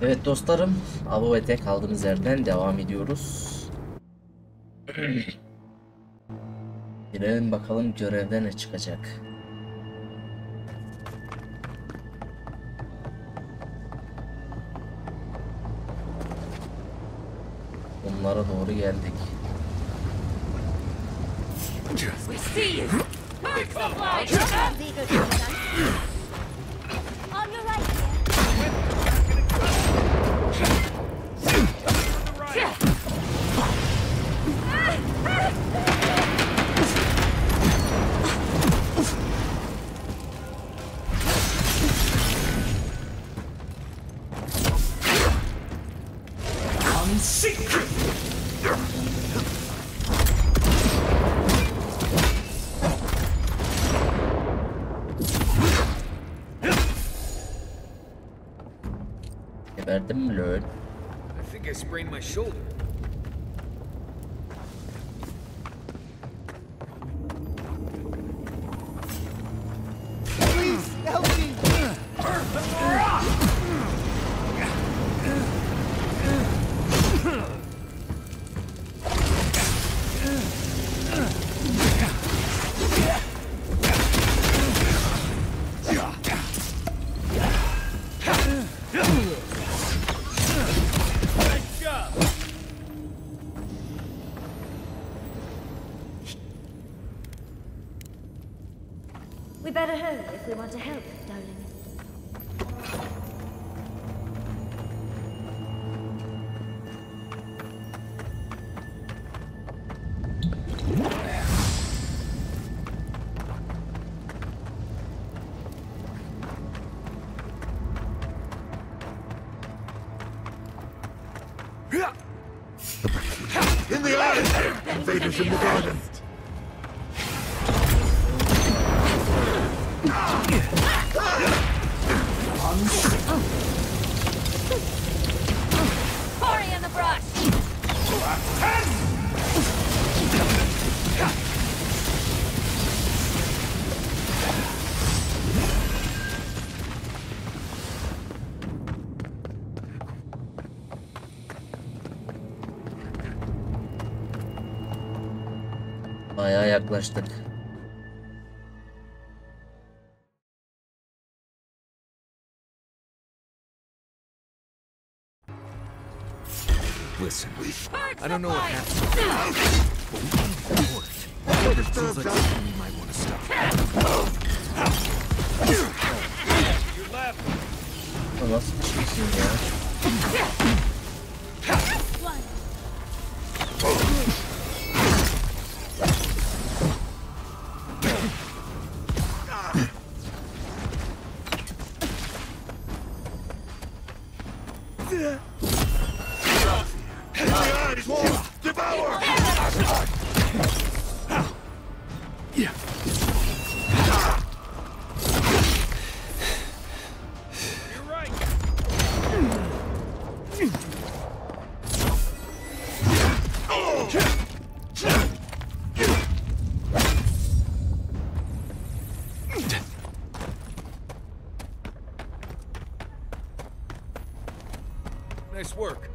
Evet dostlarım, Avowed'e kaldığımız yerden devam ediyoruz. Girelim bakalım görevde ne çıkacak. Onlara doğru geldik. We see you. Birds of light. On your right. Come seek. Geberdim mi lol? I think I sprained my shoulder. Please help me! We better hurry if we want to help, darling. In the eye! Vader's in the garden! Hurry in the brush! Bayağı yaklaştık. Listen, Birds I don't know of what light. happened. Seems like something you might want to stop. Your left. Bu nasıl bir şeysin ya? In the eyes! Wolf! Devour! You're right. Nice work.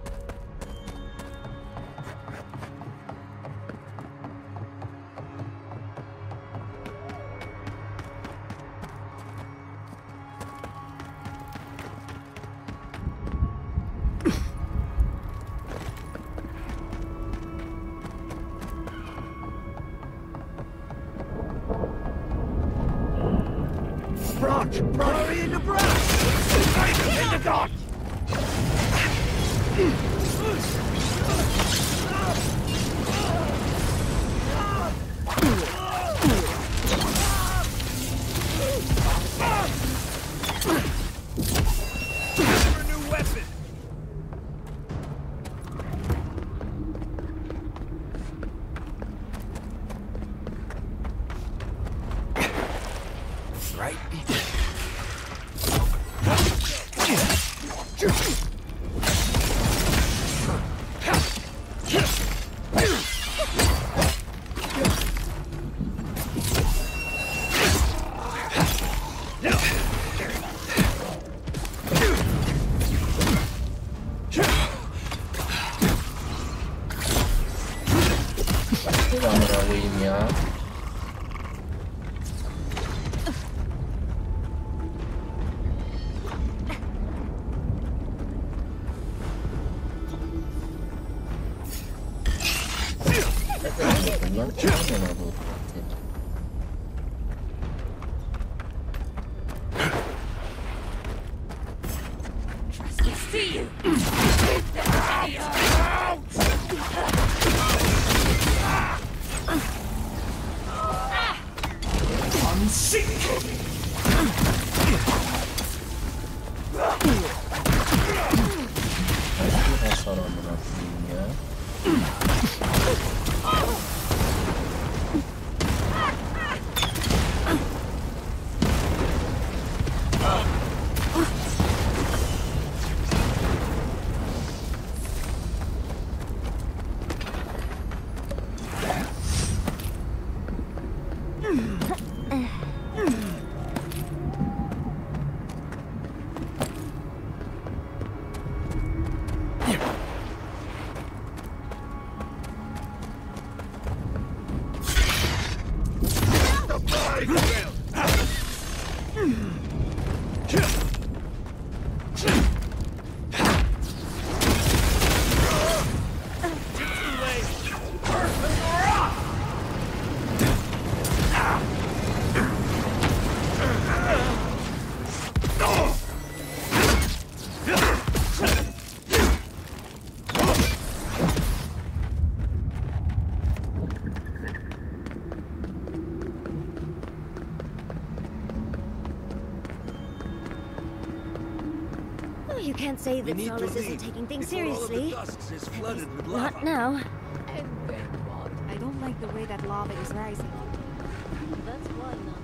Branch! Hurry in the branch! In the god! Your new weapon. Right. koyayım ya. Lan çıkamam abi o tek. We see you. Bir hasar amına koyayım ya. You can't say that Solace isn't taking things seriously. Not now. And then what? I don't like the way that lava is rising. That's why not.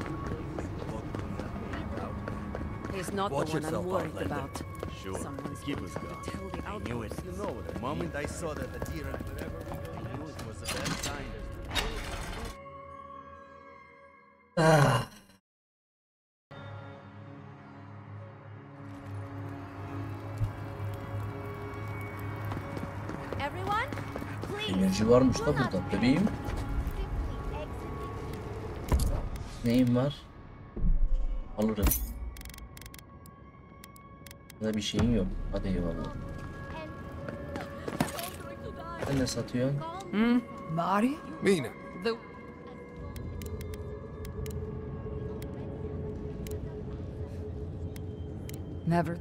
He's not Watch the one I'm yourself out, worried Linda. about. Sure, Someone's keep going us to going. tell the I knew it. outcomes. You know, the moment I saw that Aedyr and whatever we got, I knew it was a bad sign. Ah. Everyone, please. Enerji varmış da burada bebeğim. Neyim var? Alırım. Ya da bir şeyin yok. Hadi eyvallah. Sen ne satıyorsun? Mari? Mina. The Never.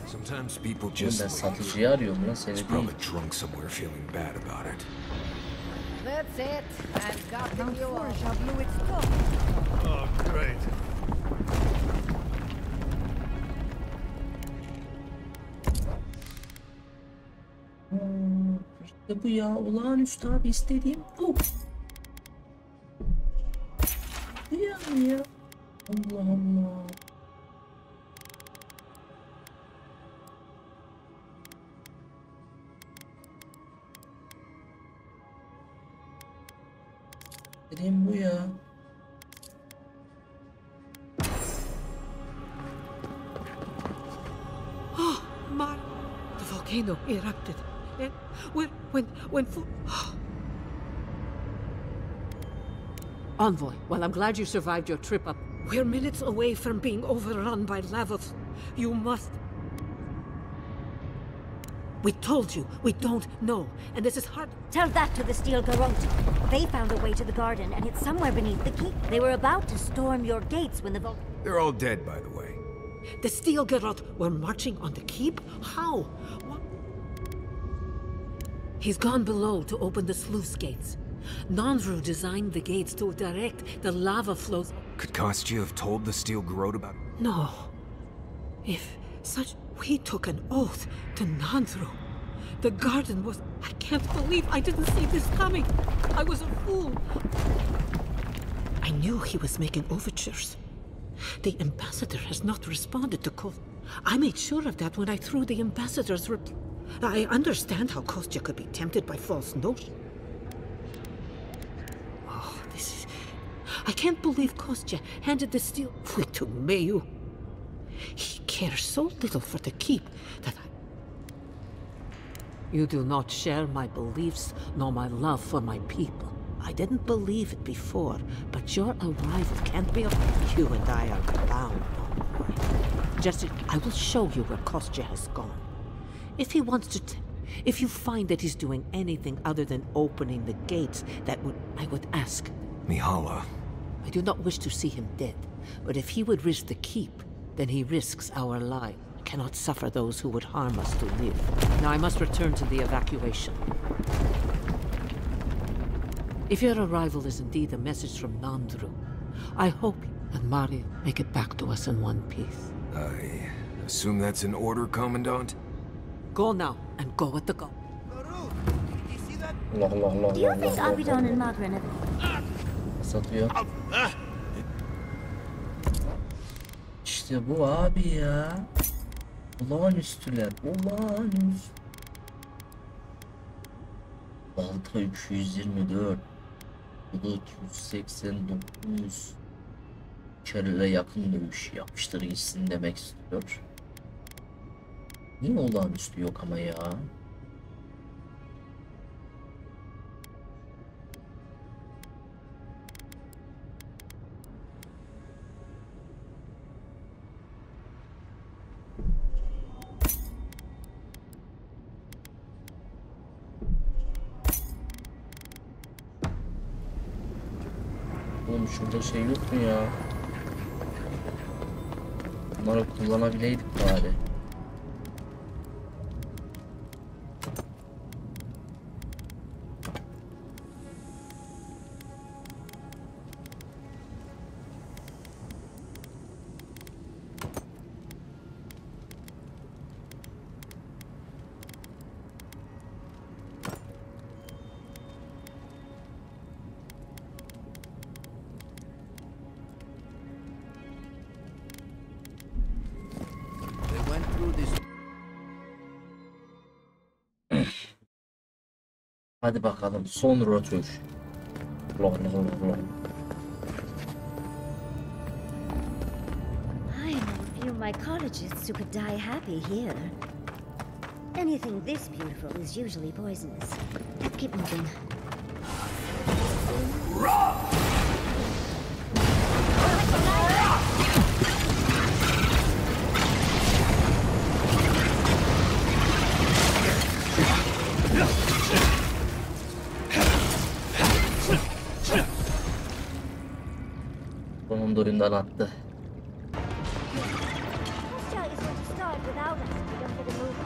Sometimes people Oğlum just ben leave. satıcıyı arıyorum lan seni He's değil. probably drunk somewhere feeling bad about it. That's it. I've gotten you all. blew its top. Oh, great. İşte bu ya. Olağanüstü abi istediğim bu. Bu yani ya. Allah Allah. İstediğim bu ya. Mar, the volcano erupted, and when Envoy, well, I'm glad you survived your trip up. We're minutes away from being overrun by lava. You must. We told you, we don't know, and this is hard. Tell that to the Steel Garrote. They found a way to the garden, and it's somewhere beneath the keep. They were about to storm your gates when the They're all dead, by the way. The Steel Garrote were marching on the keep? How? What? He's gone below to open the sluice gates. Nanru designed the gates to direct the lava flows. Could Kostya have told the Steel Garrote about it? No. If such... We took an oath to Nanru. The garden was... I can't believe I didn't see this coming. I was a fool. I knew he was making overtures. The ambassador has not responded to Kost. I made sure of that when I threw the ambassador's I understand how Kostya could be tempted by false notions. Oh, this is... I can't believe Kostya handed the steel to Mayu. He cares so little for the keep that I... You do not share my beliefs nor my love for my people. I didn't believe it before, but your arrival can't be... You and I are bound, envoy. Just, I will show you where Kostya has gone. If he wants to... If you find that he's doing anything other than opening the gates, I would ask. Mihala. I do not wish to see him dead, but if he would risk the keep, then he risks our life. I cannot suffer those who would harm us to live. Now I must return to the evacuation. If your arrival is indeed a message from Nandru, I hope you and Maria make it back to us in one piece. I assume that's an order, Commandant? Go now, and go at the go. Allah Allah Allah. Do you think Abidon and Magrin have... Satıyor. İşte bu abi ya. Olağanüstüler. Olağanüstü. Balta 224. Bulut 189. Kerele yakın dövüş yapıştır gitsin demek istiyor. Niye olağanüstü yok ama ya? Oğlum şurada şey yok mu ya? Bunları kullanabileydik bari. Hadi bakalım son rötuş. I know a few of my collegists who could die happy here. Anything this beautiful is usually poisonous. Keep moving. Sonunda oyundan attı. Kostya is going to start without us if we don't get a move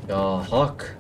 on. Ya hak.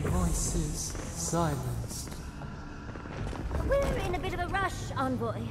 Voices silenced. We're in a bit of a rush, envoy.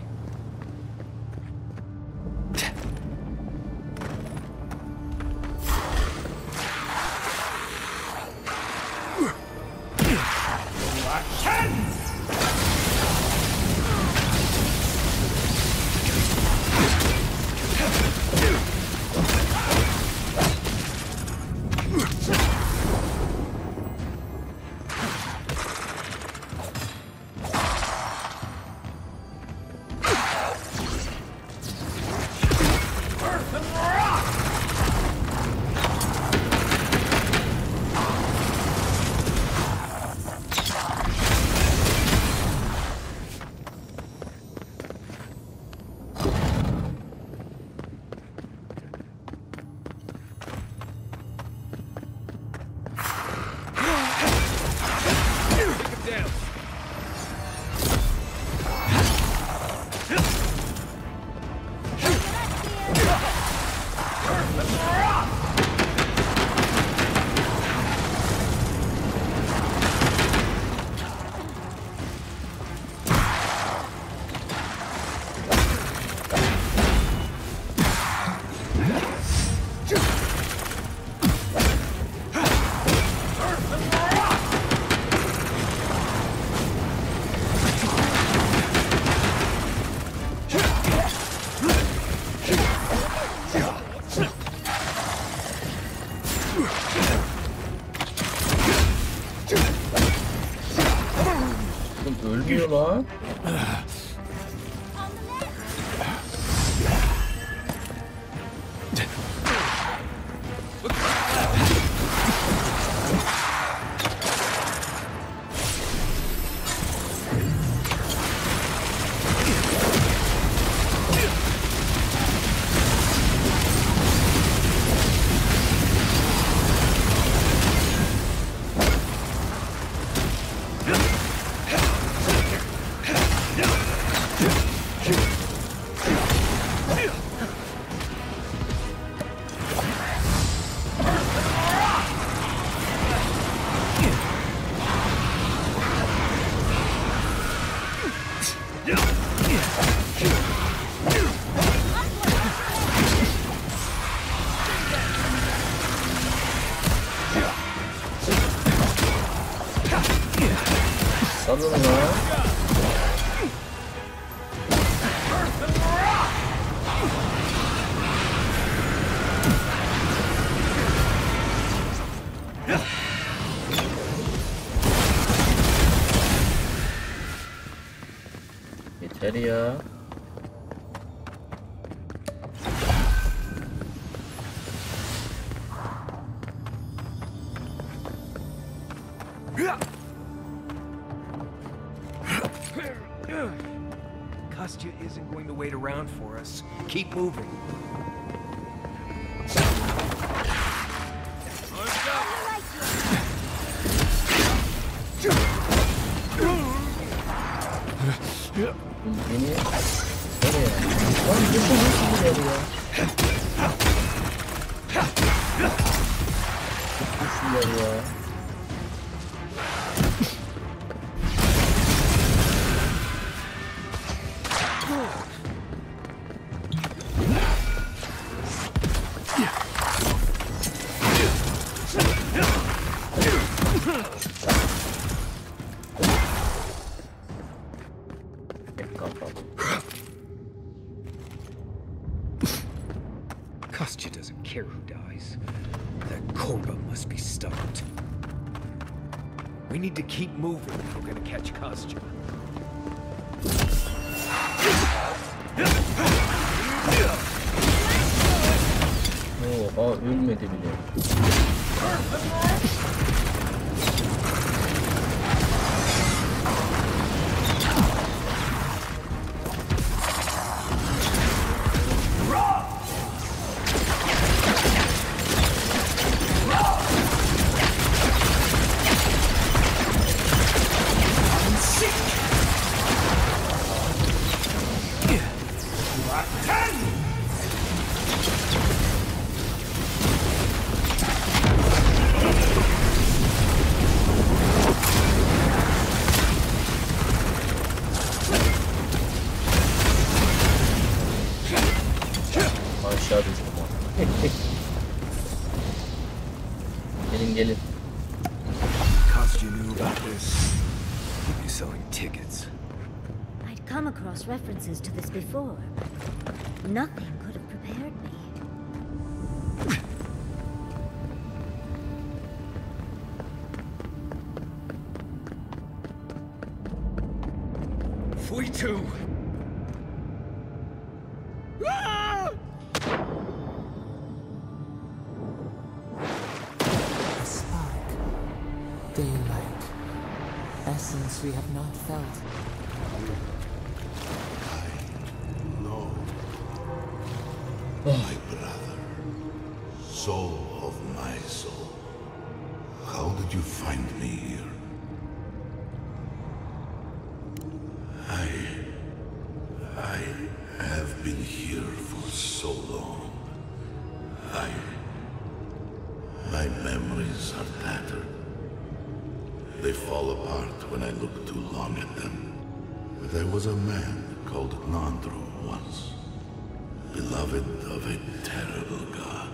Oğlum ölmüyor lan. Salın lan. Yeter ya. Kostya isn't going to wait around for us. Keep moving. Beni nereye? Lan bu nasıl gider ya? Çok güçlüler ya. Kostya doesn't care who dies. That Korba must be stopped. We need to keep moving if we're gonna catch Kostya. Oha ölmedi bile. Aşağı düştüm. Gelin gelin. Kostya knew about this. He'd be selling tickets. I'd come across references to this before. Nothing could have prepared me. Fuitu! A spark. Daylight. Essence we have not felt. No. My brother. Soul of my soul. How did you find me here? I have been here for so long. My memories are tattered. They fall apart when I look too long at them. But there was a man called Nandru once, beloved of a terrible god.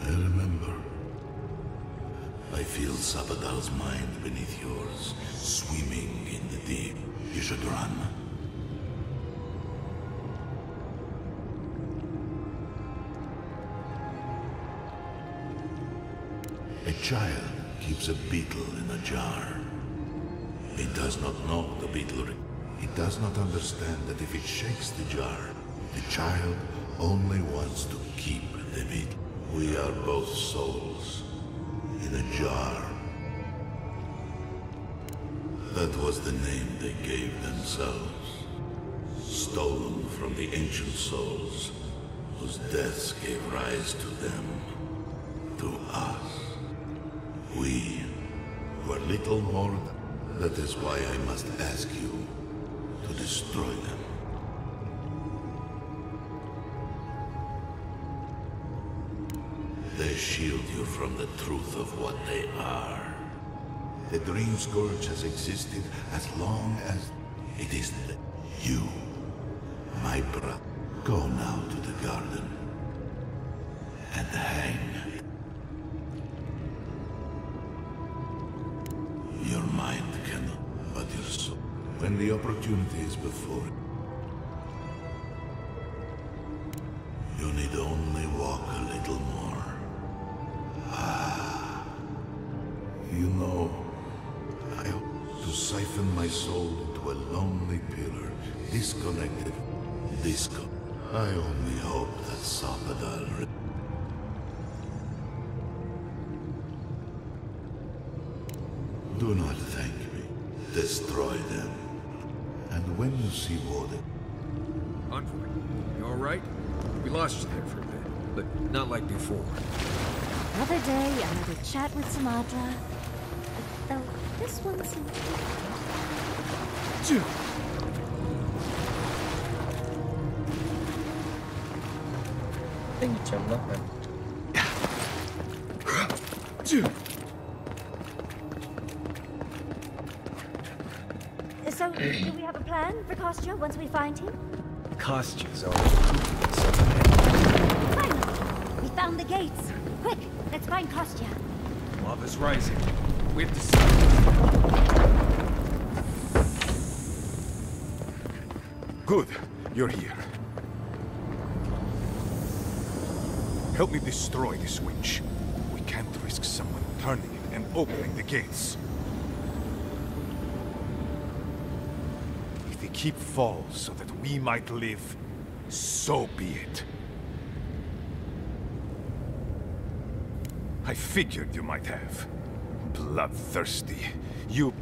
I remember. I feel Sabadal's mind beneath yours, swimming in the deep. You should run. A child keeps a beetle in a jar. It does not know the beetle. It does not understand that if it shakes the jar, the child only wants to keep the beetle. We are both souls in a jar. That was the name they gave themselves, stolen from the ancient souls whose deaths gave rise to them, to us. We were little more than... That is why I must ask you to destroy them. They shield you from the truth of what they are. The dream scourge has existed as long as it is you, my brother. Go now to the garden and hang. Your mind cannot, but your soul. When the opportunity is before you, you need only walk a little more. You know, I hope to siphon my soul into a lonely pillar, disconnected, I only hope that Sapadal... Do not thank me. Destroy them. And when you see Warden... Envoy, you alright? We lost you there for a bit, but not like before. Another day, another chat with Samadra. Though, this one seems... Ben gideceğim lan ben. So, do we have a plan for Kostya once we find him? Kostya's all... Finally! We found the gates! Quick, let's find Kostya. Lava's rising. We have to... Good, you're here. Help me destroy this winch. We can't risk someone turning it and opening the gates. If the keep falls so that we might live, so be it. I figured you might have. Bloodthirsty. You...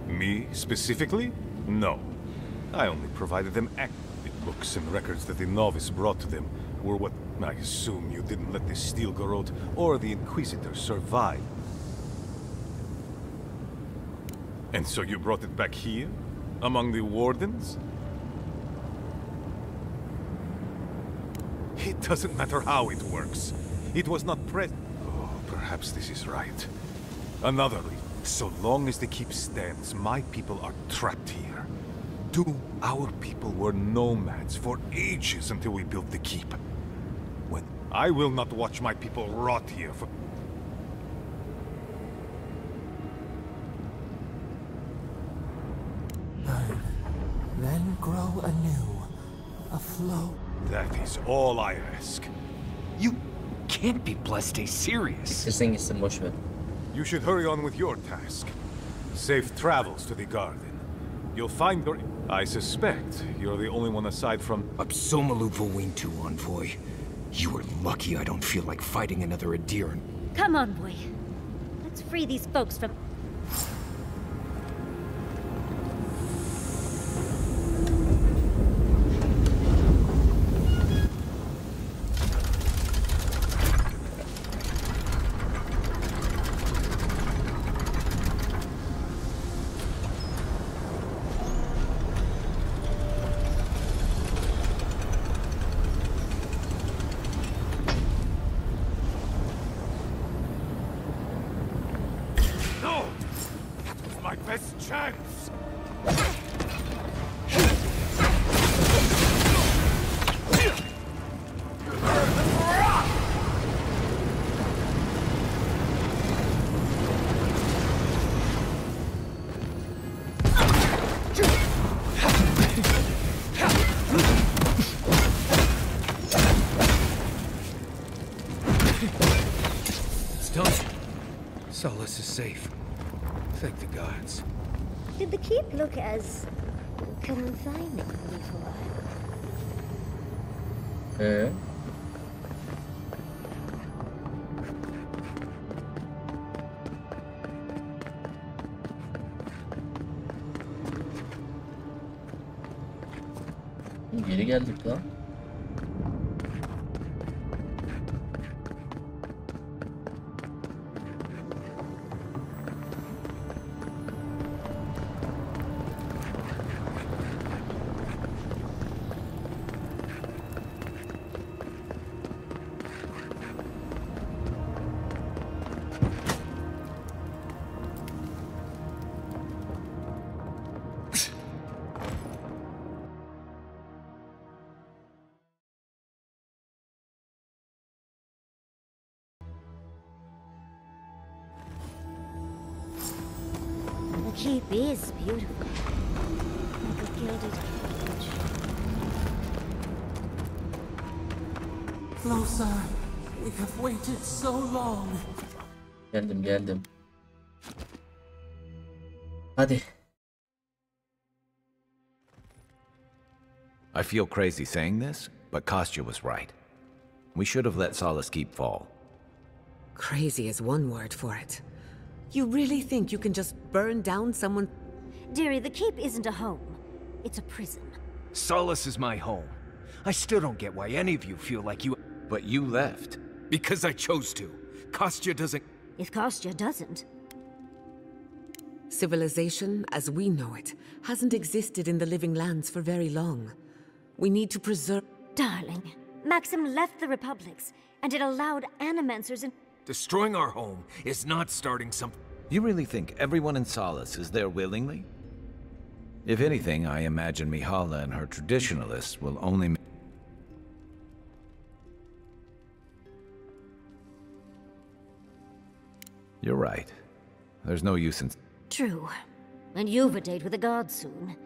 Me, specifically? No. I only provided them books and records that the novice brought to them were what I assume you didn't let the Steel Garrote or the Inquisitor survive. And so you brought it back here? Among the Wardens? It doesn't matter how it works. It was not present. Oh, perhaps this is right. Another reason. So long as the keep stands, my people are trapped here. Our people were nomads for ages until we built the keep. When I will not watch my people rot here for... Then grow anew, afloat. That is all I ask. You can't be blessed, stay serious. İstersen gitsin boş ver. You should hurry on with your task. Safe travels to the garden. You'll find your... I suspect you're the only one aside from... Absomalu Vowintu, Envoy. You are lucky I don't feel like fighting another Aedyr. Come on, boy. Let's free these folks from... chance! Solace is safe. Thank the gods. Did the keep look as confining before? Geri geldik lan. The keep is beautiful. Like a gilded cage. Closer. We have waited so long. Geldim. Hadi. I feel crazy saying this, but Kostya was right. We should have let Solace keep fall. Crazy is one word for it. You really think you can just burn down someone? Dearie, the keep isn't a home. It's a prison. Solace is my home. I still don't get why any of you feel like you... But you left. Because I chose to. Kostya doesn't... If Kostya doesn't... Civilization, as we know it, hasn't existed in the living lands for very long. We need to preserve... Darling, Maxim left the Republics, and it allowed animancers and... Destroying our home is not starting something... You really think everyone in Solace is there willingly? If anything, I imagine Mihala and her traditionalists will only... You're right. There's no use in... True. And you've a date with the gods soon.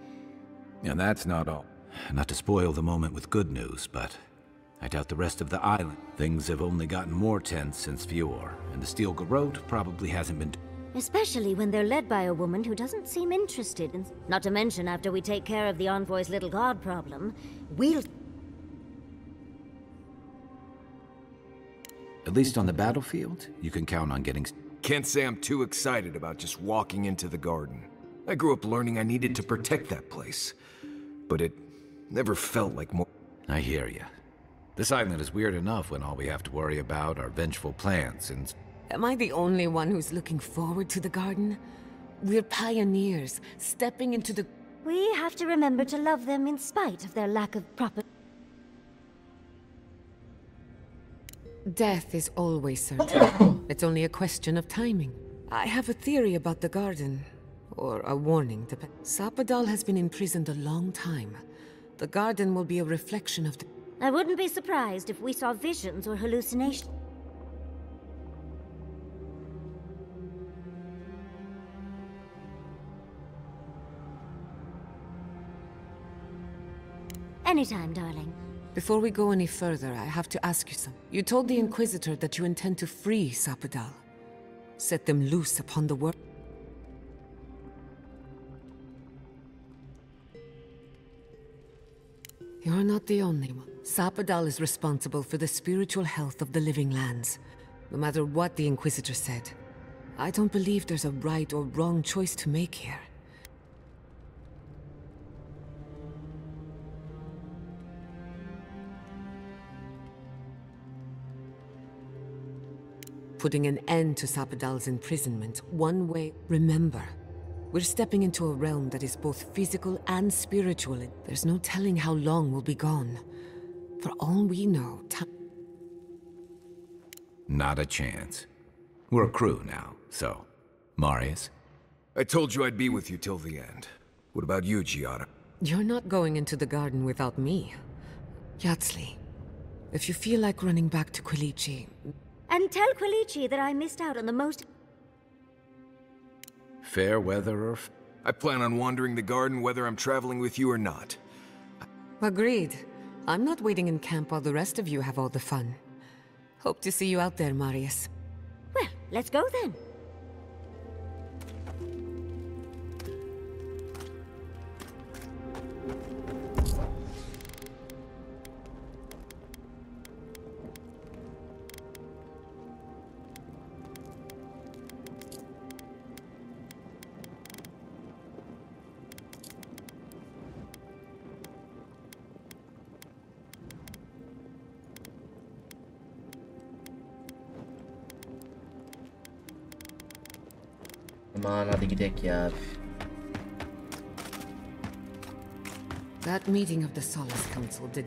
And that's not all. Not to spoil the moment with good news, but I doubt the rest of the island. Things have only gotten more tense since Fjord, and the Steel Garrote probably hasn't been... Especially when they're led by a woman who doesn't seem interested in... Not to mention, after we take care of the Envoy's little god problem, we'll... At least on the battlefield, you can count on getting... Can't say I'm too excited about just walking into the garden. I grew up learning I needed to protect that place. But it never felt like more... I hear you. This island is weird enough when all we have to worry about are vengeful plans and... Am I the only one who's looking forward to the garden? We're pioneers, stepping into the... We have to remember to love them in spite of their lack of proper... Death is always certain. It's only a question of timing. I have a theory about the garden. Or a warning. Sapadal has been imprisoned a long time. The garden will be a reflection of the... I wouldn't be surprised if we saw visions or hallucinations. Anytime, darling. Before we go any further, I have to ask you something. You told the Inquisitor that you intend to free Sapadal. Set them loose upon the world. You're not the only one. Sapadal is responsible for the spiritual health of the living lands, no matter what the Inquisitor said. I don't believe there's a right or wrong choice to make here. Putting an end to Sapadal's imprisonment, one way... Remember, we're stepping into a realm that is both physical and spiritual. There's no telling how long we'll be gone. For all we know, Not a chance. We're a crew now, so... Marius? I told you I'd be with you till the end. What about you, Giada? You're not going into the garden without me. Yatsli, if you feel like running back to Quilici... And tell Quilici that I missed out on the most... Fair weather or... I plan on wandering the garden whether I'm traveling with you or not. Agreed. I'm not waiting in camp while the rest of you have all the fun. Hope to see you out there, Marius. Well, let's go then. Aman hadi gidek ya. That meeting of the Solace Council did...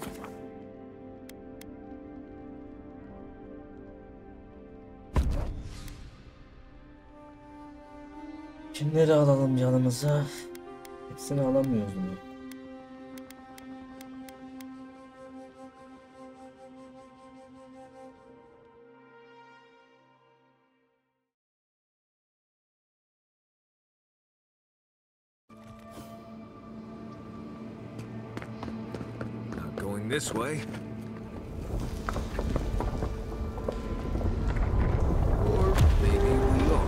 Kimleri alalım yanımıza? Hepsini alamıyoruz mu? Not going this way. Or maybe we are.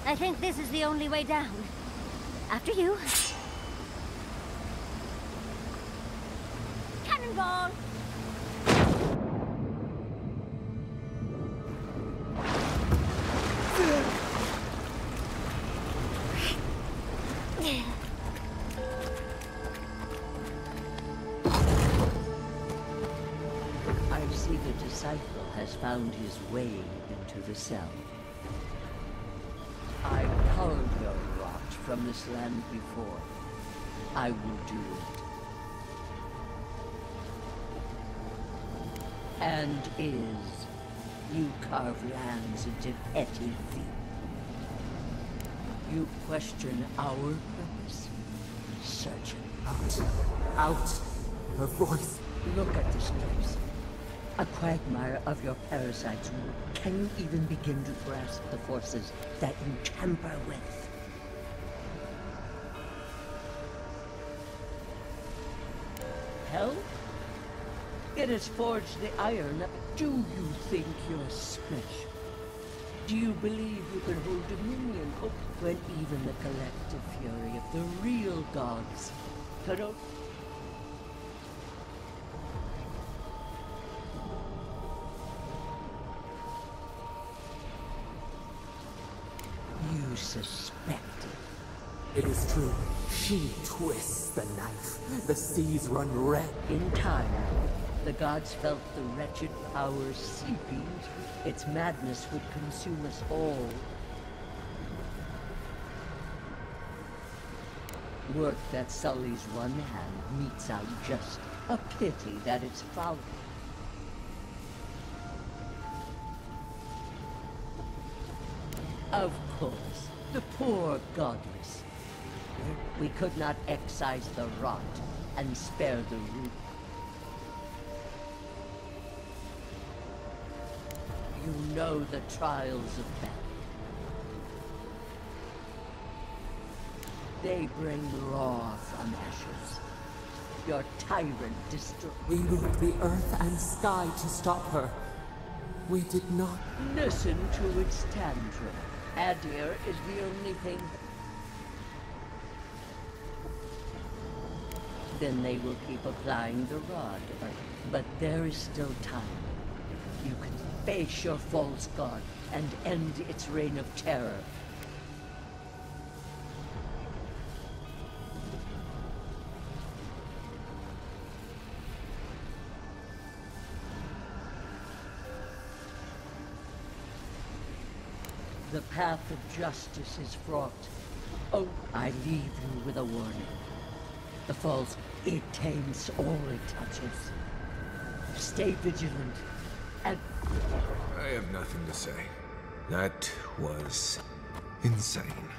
I think this is the only way down. After you. Cannonball! I see the disciple has found his way into the cell. I've culled your rot from this land before. I will do it. And is, you carve lands into petty feet. You question our purpose. Search it out. Her voice. Look at this place. A quagmire of your parasites rule. Can you even begin to grasp the forces that you tamper with? Hell? It has forged the iron. Do you think you're special? Do you believe you can hold dominion when even the collective fury of the real gods cannot? You suspected. It is true. She twists the knife. The seas run red. In time, the gods felt the wretched power seeping. Its madness would consume us all. Work that sullies one hand meets out just. A pity that it's foul. Of course, the poor godless. We could not excise the rot and spare the root. You know the trials of battle. They bring raw from ashes. Your tyrant destroyed. We moved the earth and sky to stop her. We did not. Listen to its tantrum. Aedyr is the only thing. Then they will keep applying the rod. But there is still time. You can face your false god and end its reign of terror. The path of justice is fraught. Oh, I leave you with a warning. The false, it taints all it touches. Stay vigilant, and... I have nothing to say. That was insane.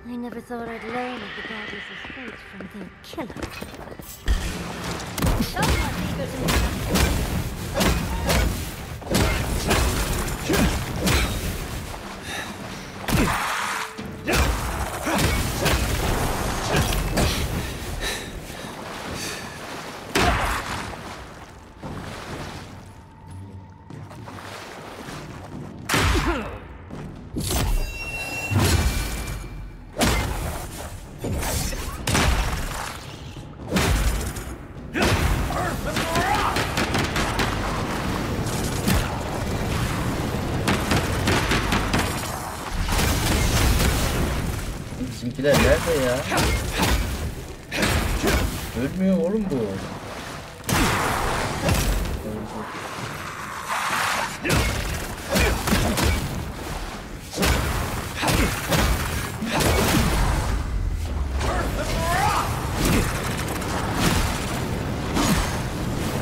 I never thought I'd learn of the goddess's fate from their killer. Bizimkiler nerede ya? Ölmüyor oğlum bu.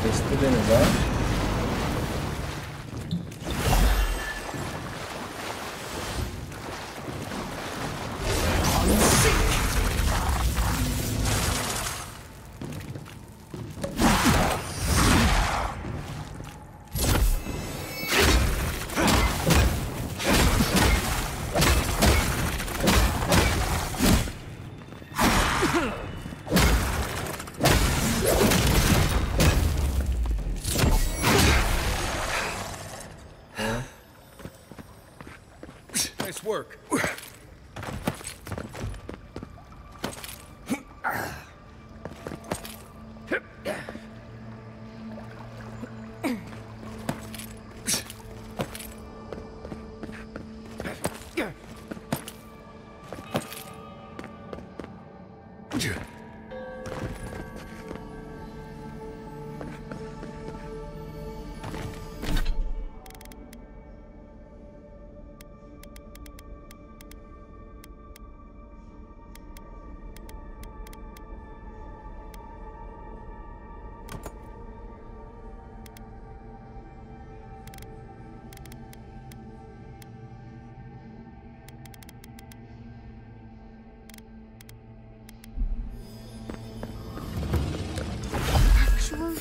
Kesti beni lan. Nice work.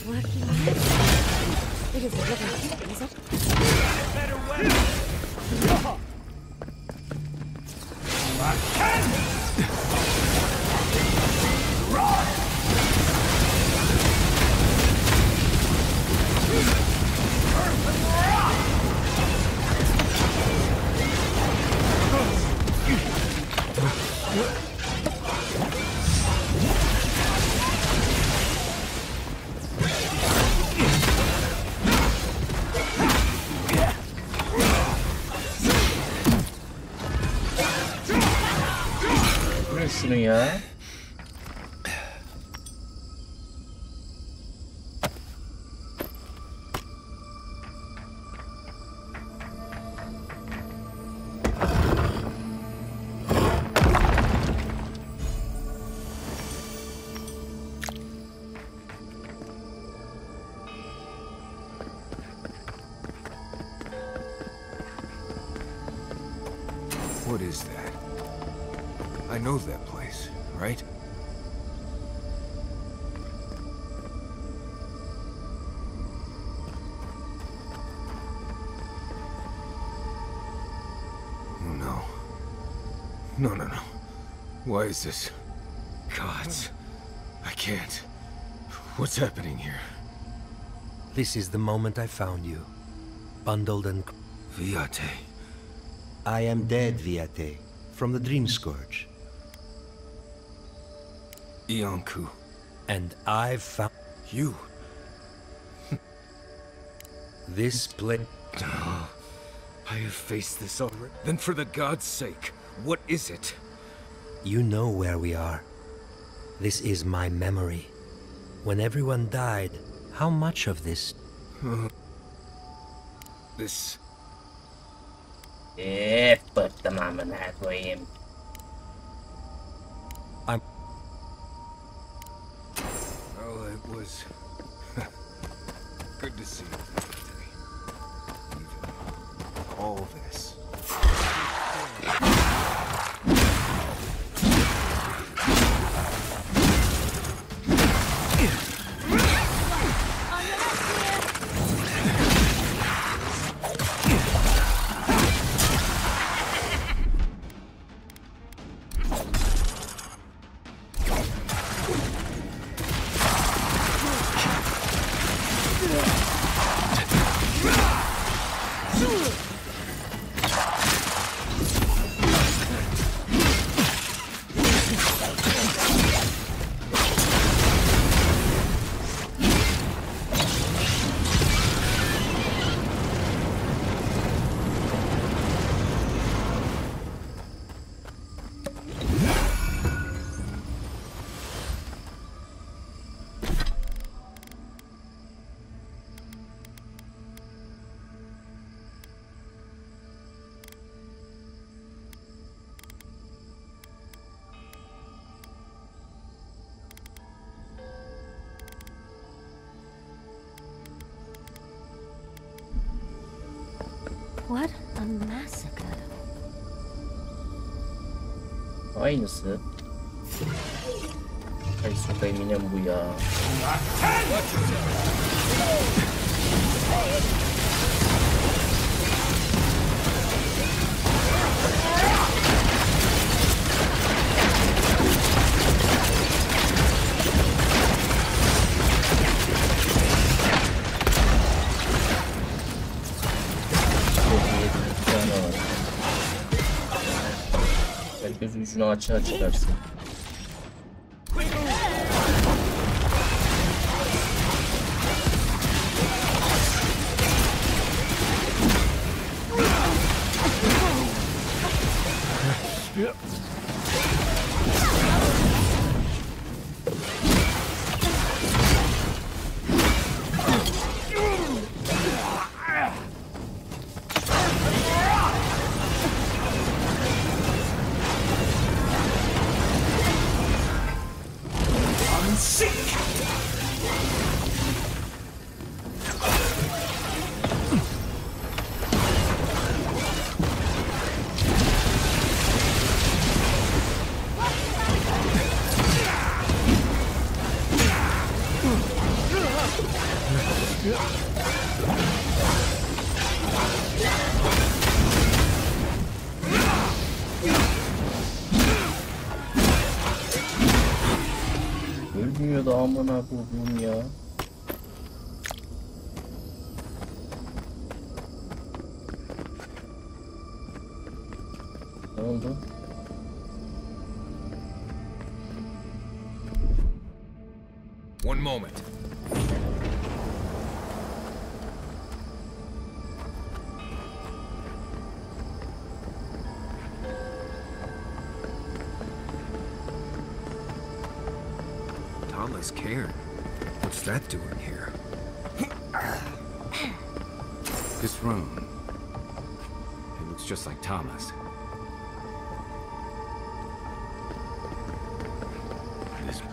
Working. It is a living thing, is it? Better weapon! Şunu ya. What is that? I know that place, right? Oh no. No. Why is this? Gods. I can't. What's happening here? This is the moment I found you. Bundled and... Viate. I am dead, Viate. From the Dream Scourge. Ianku. And I've found... You? This place... Oh, I have faced this already. Then for the god's sake, what is it? You know where we are. This is my memory. When everyone died, how much of this... This... Bıktım amına koyayım. I'm... Well, it was... good to see you today. Even all this. What a massacre. Aynısı. Ay sokayım yine bu ya. Herkes ucunu açığa çıkarsın. Ölmüyor da amına koyduğum ya. Ne oldu? One moment. Thomas Cairn. What's that doing here? This room. It looks just like Thomas. This place.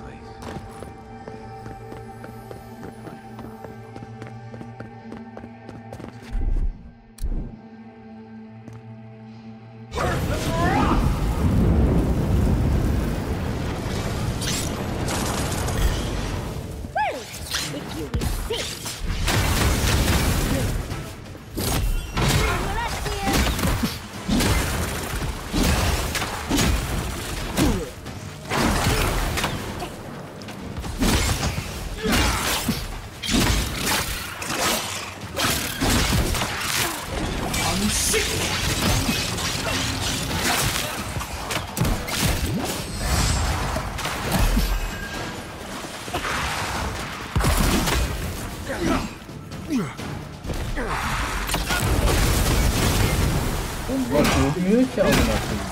Bak ölmüyor ki amına koyayım.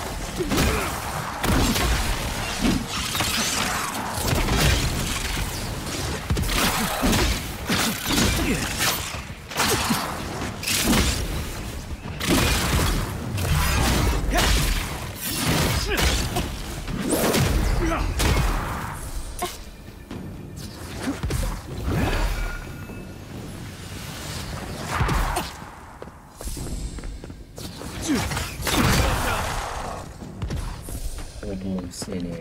Oğlum seni.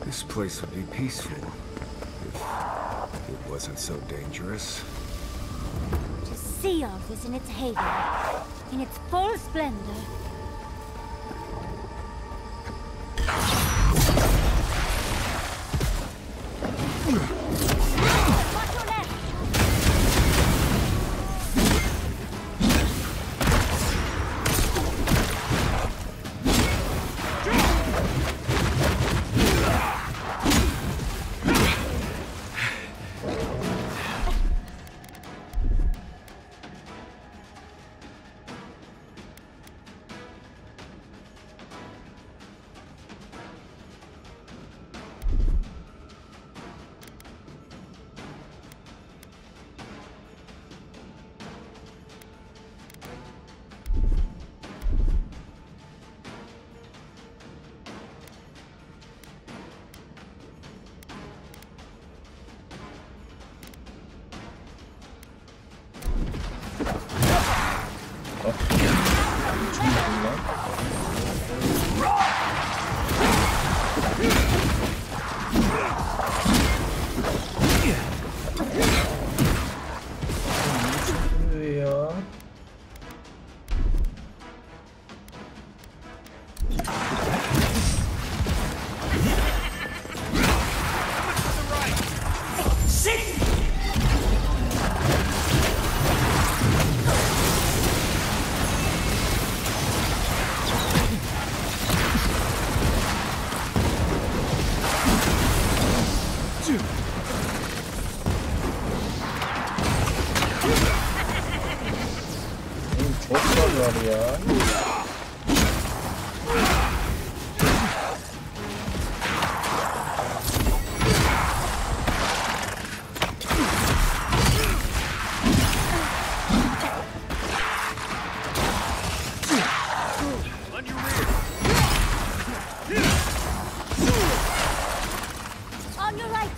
This place would be peaceful if it wasn't so dangerous. To see all this in its heyday, in its full splendor. var ya. On your right.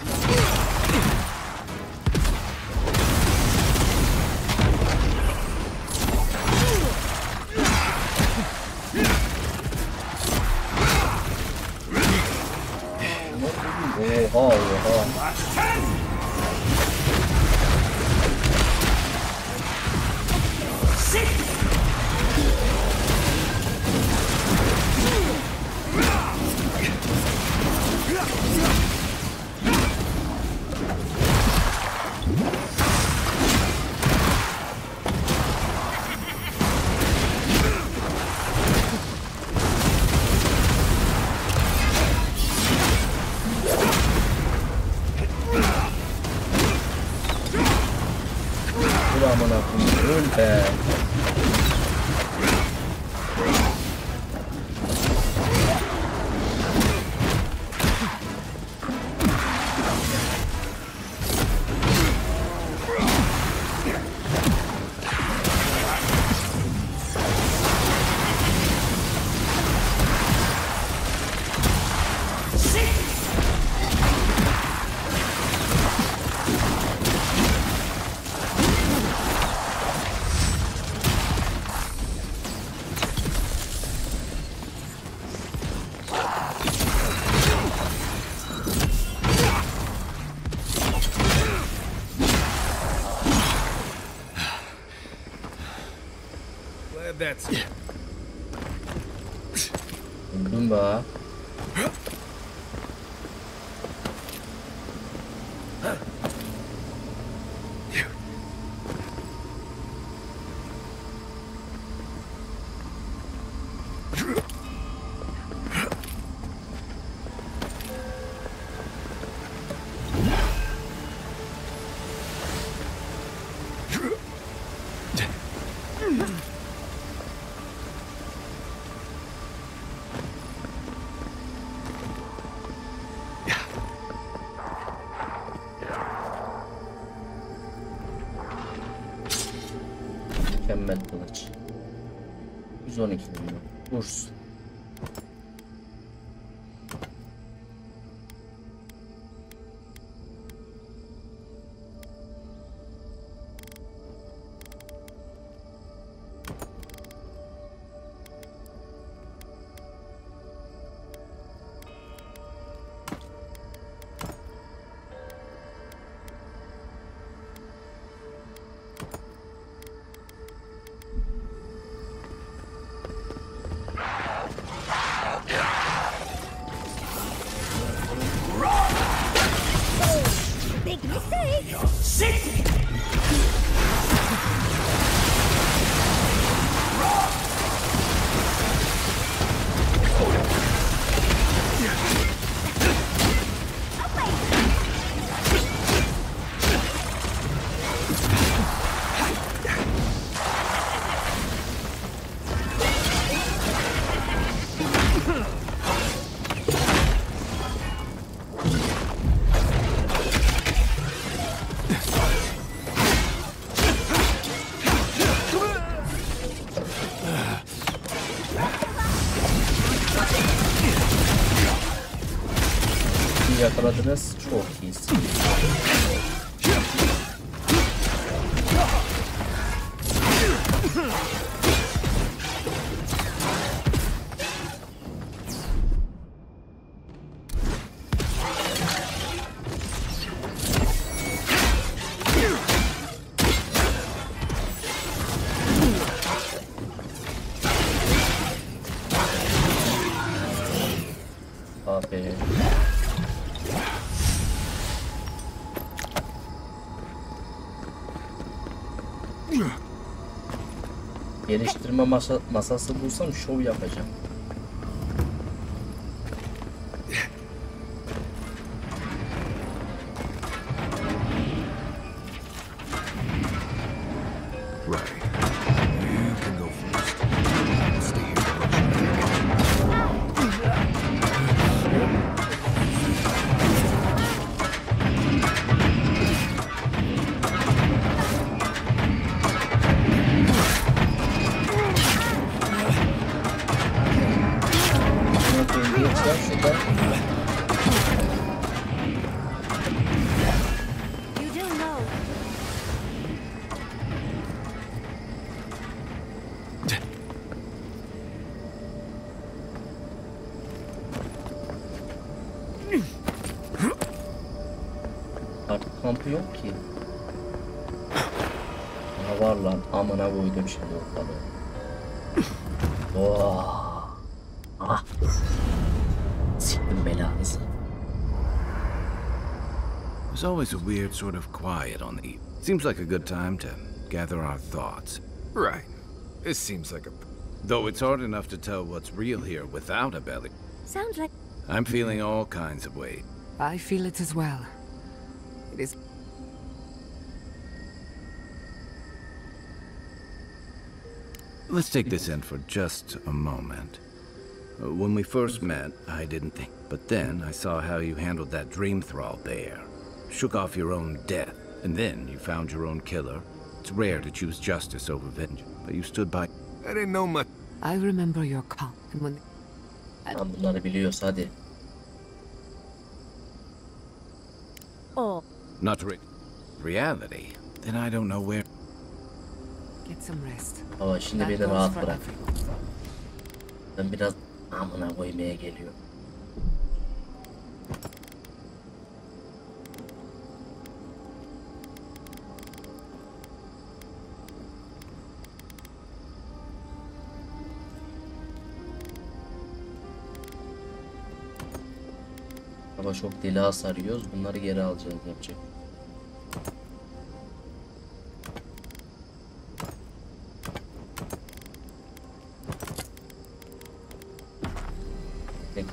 Oha oha. Dur amına koyayım, öl be. That's it. Öldüm be. Mükemmel kılıç. 112 milyon. Vursun. Big mistake. Sit! Yakaladınız, çok iyisin. Aferin. Geliştirme masası bulsam şov yapacağım. Right. You can go first. kampı yok ki. Ne var lan? Amına koydum şimdi ortalığı. Oh. Ah. Siktim belanızı. There's always a weird sort of quiet on the... Seems like a good time to gather our thoughts. Right. This seems like a... Though it's hard enough to tell what's real here without a belly. Sounds like... I'm feeling all kinds of weight. I feel it as well. It is... Let's take this in for just a moment. When we first met, I didn't think. But then I saw how you handled that dream thrall bear. Shook off your own death. And then you found your own killer. It's rare to choose justice over vengeance. But you stood by... I didn't know much. I remember your call. And when... Lan bunları biliyoruz hadi. Oh. Not reality. Then I don't know where... Get some rest. Ama şimdi beni rahat bırak. Ben biraz amına koymaya geliyor. Ama çok deli hasar yiyoruz. Bunları geri alacağız, yapacak.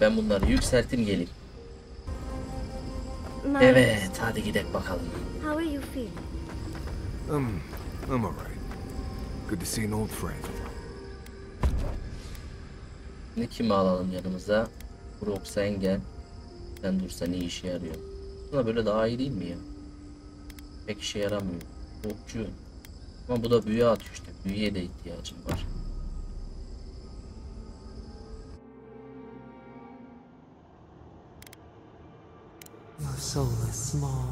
Ben bunları yükselteyim geleyim. Evet, hadi gidelim bakalım. How are you feeling? I'm alright. Good to see an old friend. Ne kimi alalım yanımıza? Brok sen gel. Sen dursa ne işe yarıyor? Buna böyle daha iyi değil mi ya? Pek işe yaramıyor. Okçu. Ama bu da büyü atıyor işte. Büyüye de ihtiyacım var. Your soul is small.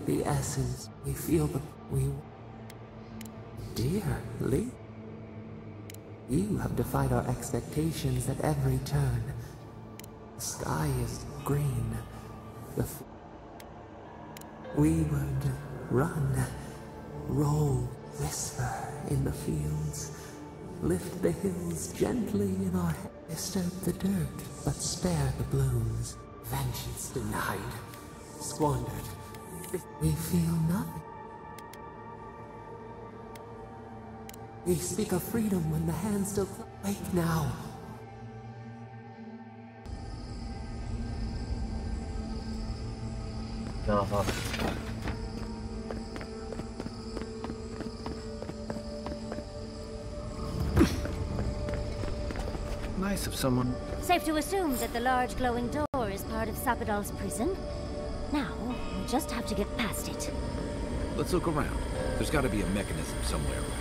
The essence we feel, but we... Dearly? You have defied our expectations at every turn. The sky is green. We would run, roll, whisper in the fields, lift the hills gently in our hands, disturb the dirt, but spare the blooms. Vengeance denied, squandered. We feel nothing. We speak of freedom when the hands still wake now. Aha. Nice of someone. Safe to assume that the large glowing door is part of Sapadal's prison. Now, we'll just have to get past it. Let's look around. There's got to be a mechanism somewhere around here.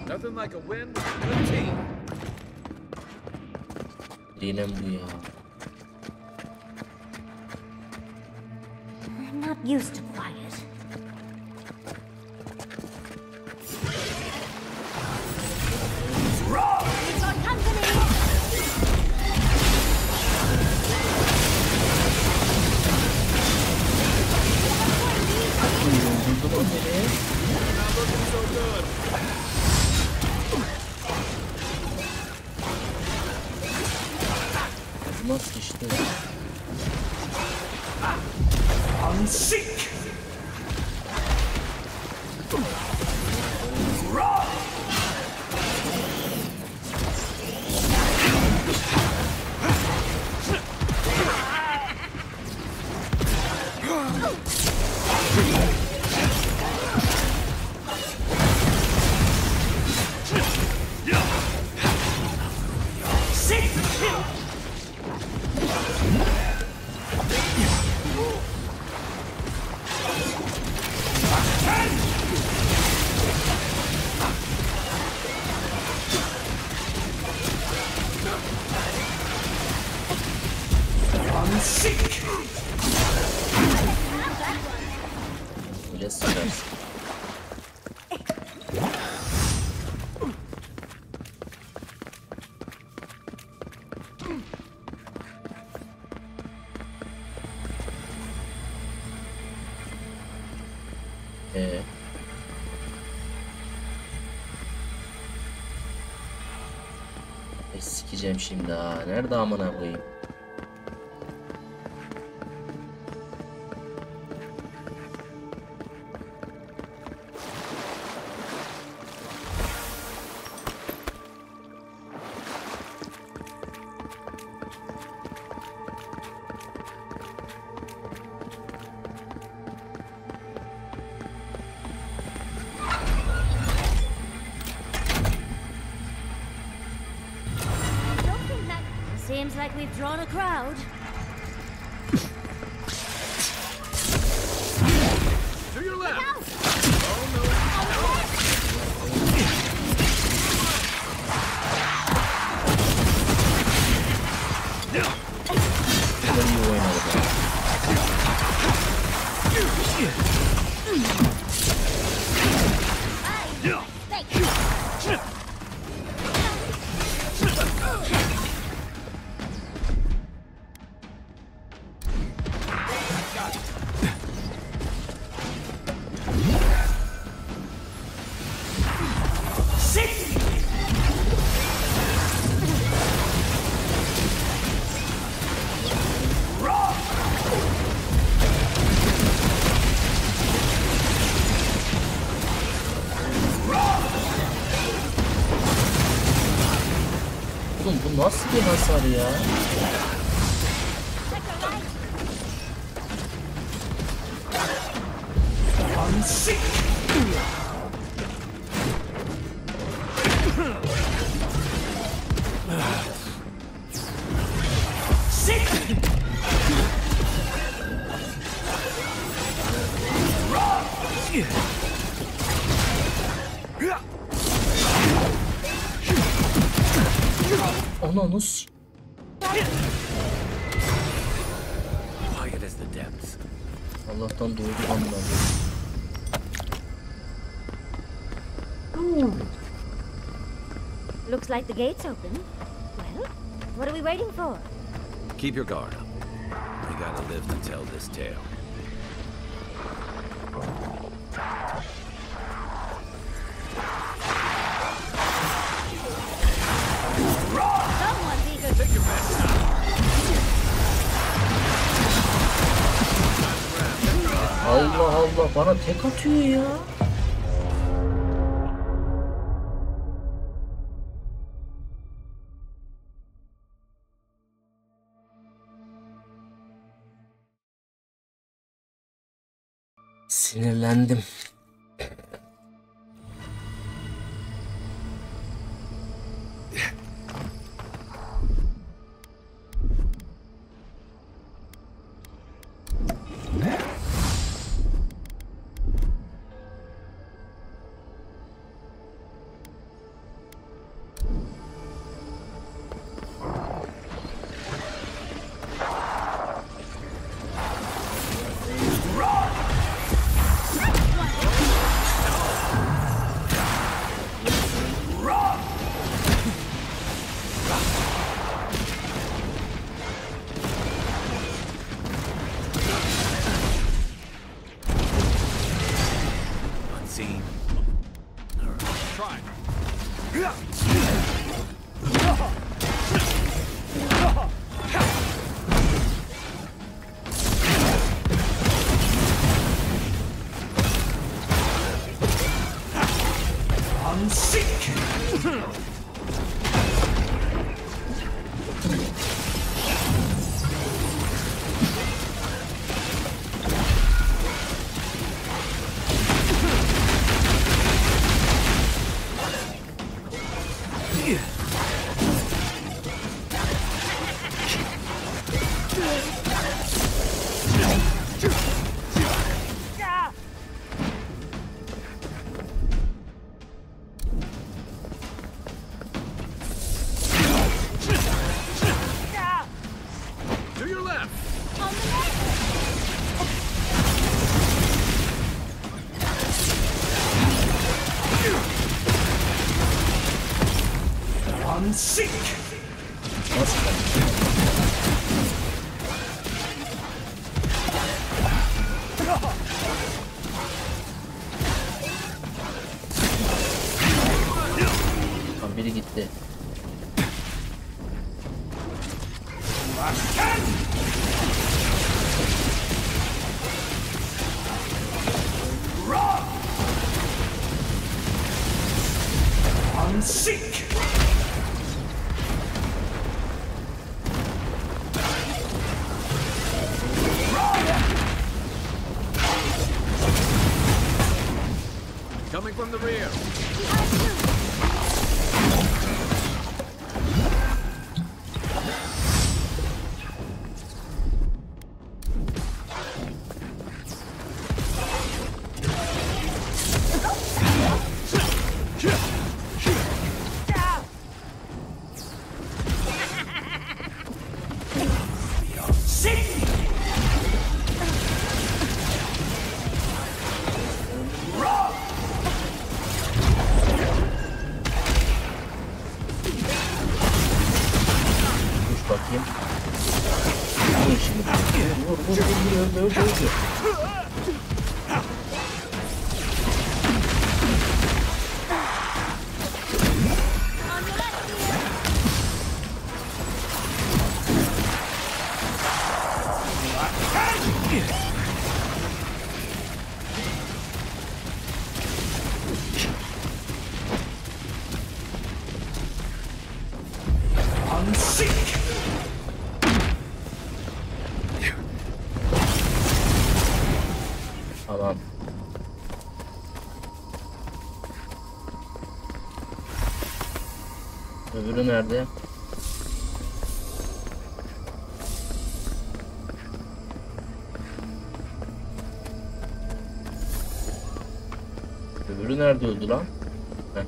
Nothing like a win with a good team. Dinem bu ya. We're not used to quiet. We've got company! Not looking so good. Nasıl işte? Bile sıçarsın. Sikeceğim şimdi ha. Nerede amına koyayım? Seems like we've drawn a crowd. To your left. Oğlum bu nasıl bir hasar ya? Ananız. Quiet as the depths. Allah'tan doğru anladım. Looks like the gate's open. Well, what are we waiting for? Keep your guard up. We gotta live to tell this tale. Someone's eager to take your Allah Allah bana tek atıyor ya. Sinirlendim. To your left. Unseek! Tam biri gitti. Unseek! Coming from the rear. Bakayım. Ne işini vur. Tamam. Öbürü nerede? Öbürü nerede öldü lan? Heh.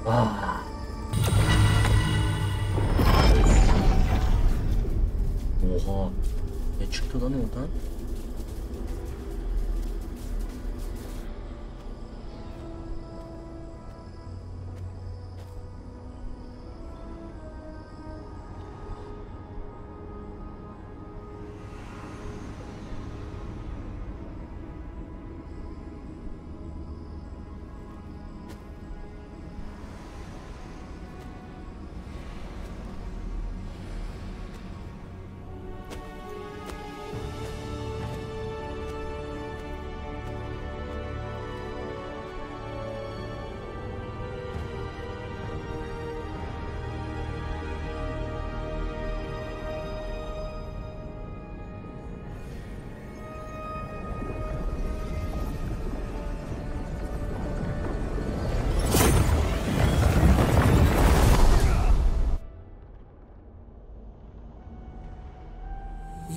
Oha. Ne çıktı lan oradan?